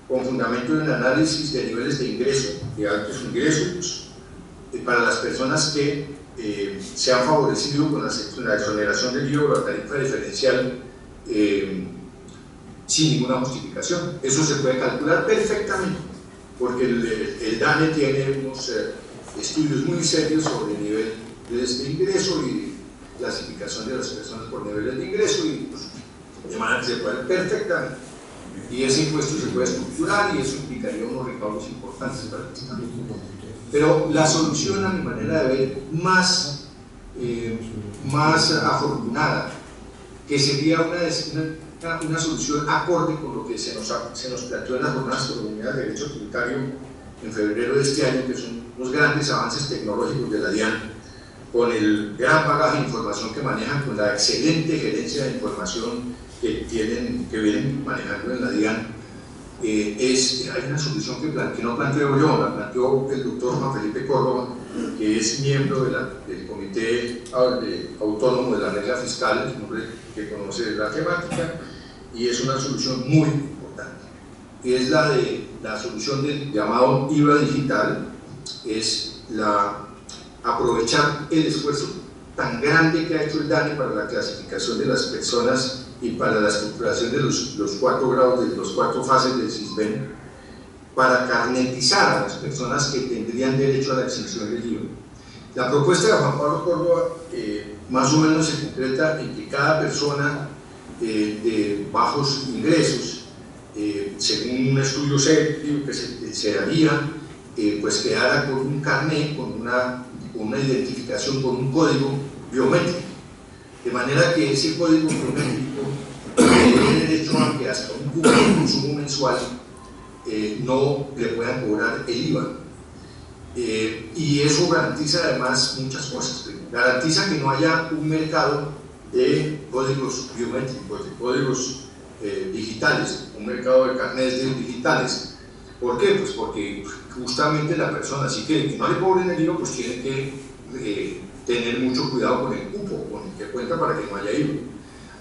con fundamento en el análisis de niveles de ingreso, de altos ingresos, para las personas que se han favorecido con la exoneración del IVA o la tarifa diferencial sin ninguna justificación. Eso se puede calcular perfectamente, porque el DANE tiene unos estudios muy serios sobre niveles de ingreso y clasificación de las personas por niveles de ingreso, y pues, de manera que se puede perfectamente. Y ese impuesto se puede estructurar y eso implicaría unos recaudos importantes para el Estado. Pero la solución, a mi manera de ver, más afortunada, que sería una solución acorde con lo que se nos planteó en las jornadas colombianas de derecho tributario en febrero de este año, que son los grandes avances tecnológicos de la DIAN, con el gran bagaje de información que manejan, con la excelente gerencia de información que vienen manejando en la DIAN. Hay una solución que no planteo yo, la planteó el doctor Juan Felipe Córdoba, que es miembro del Comité Autónomo de la Regla Fiscal, es un hombre que conoce la temática, y es una solución muy importante. Es la solución del llamado IVA digital, es aprovechar el esfuerzo tan grande que ha hecho el DANE para la clasificación de las personas y para la estructuración de los 4 grados, de las 4 fases del SISBEN, para carnetizar a las personas que tendrían derecho a la exención del IVA. La propuesta de Juan Pablo Córdoba más o menos se concreta en que cada persona de bajos ingresos, según un estudio serio que se haría, pues quedara con un carnet, con una identificación, con un código biométrico, de manera que ese código biométrico tiene derecho a que hasta un cupo de consumo mensual no le puedan cobrar el IVA. Y eso garantiza además muchas cosas. Garantiza que no haya un mercado de códigos biométricos, de códigos digitales, un mercado de carnets digitales. ¿Por qué? Pues porque justamente la persona, así que no le cobren el IVA, pues tiene que tener mucho cuidado con el cupo con el que cuenta para que no haya IVA.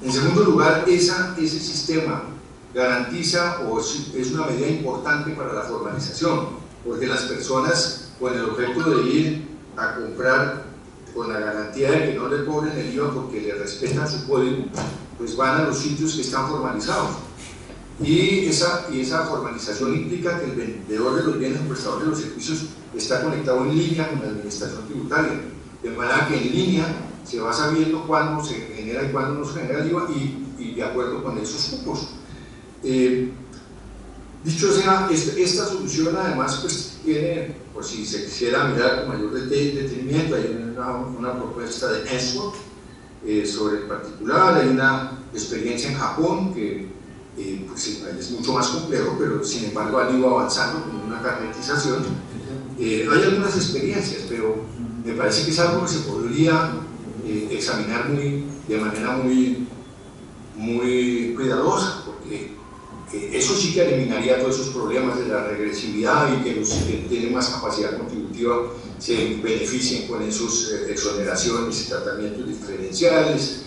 En segundo lugar, ese sistema garantiza o es una medida importante para la formalización, porque las personas con el objeto de ir a comprar con la garantía de que no le cobren el IVA porque le respetan su código, pues van a los sitios que están formalizados. Y esa formalización implica que el vendedor de los bienes o prestador de los servicios está conectado en línea con la administración tributaria, de manera que en línea se va sabiendo cuándo se genera y cuándo no se genera el IVA y de acuerdo con esos cupos. Dicho sea, esta solución además pues tiene, por si se quisiera mirar con mayor detenimiento, hay una propuesta de ESWOT sobre el particular, hay una experiencia en Japón que pues es mucho más complejo, pero sin embargo han ido avanzando con una carnetización. Hay algunas experiencias, pero me parece que es algo que se podría examinar de manera muy cuidadosa, porque eso sí que eliminaría todos esos problemas de la regresividad y que los que tienen más capacidad contributiva se beneficien con esas exoneraciones y tratamientos diferenciales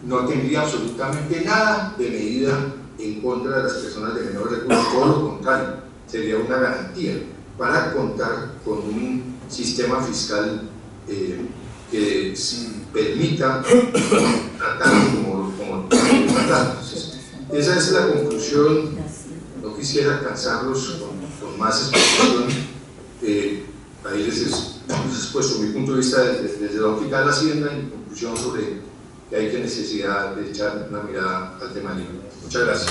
no tendría absolutamente nada de medida en contra de las personas de menor recursos, todo lo contrario, sería una garantía para contar con un sistema fiscal que permita tratarlo como tratados. Esa es la conclusión, no quisiera cansarlos con más explicación, ahí les he expuesto mi punto de vista desde la óptica de la Hacienda y mi conclusión sobre que hay necesidad de echar una mirada al tema libre. Muchas gracias.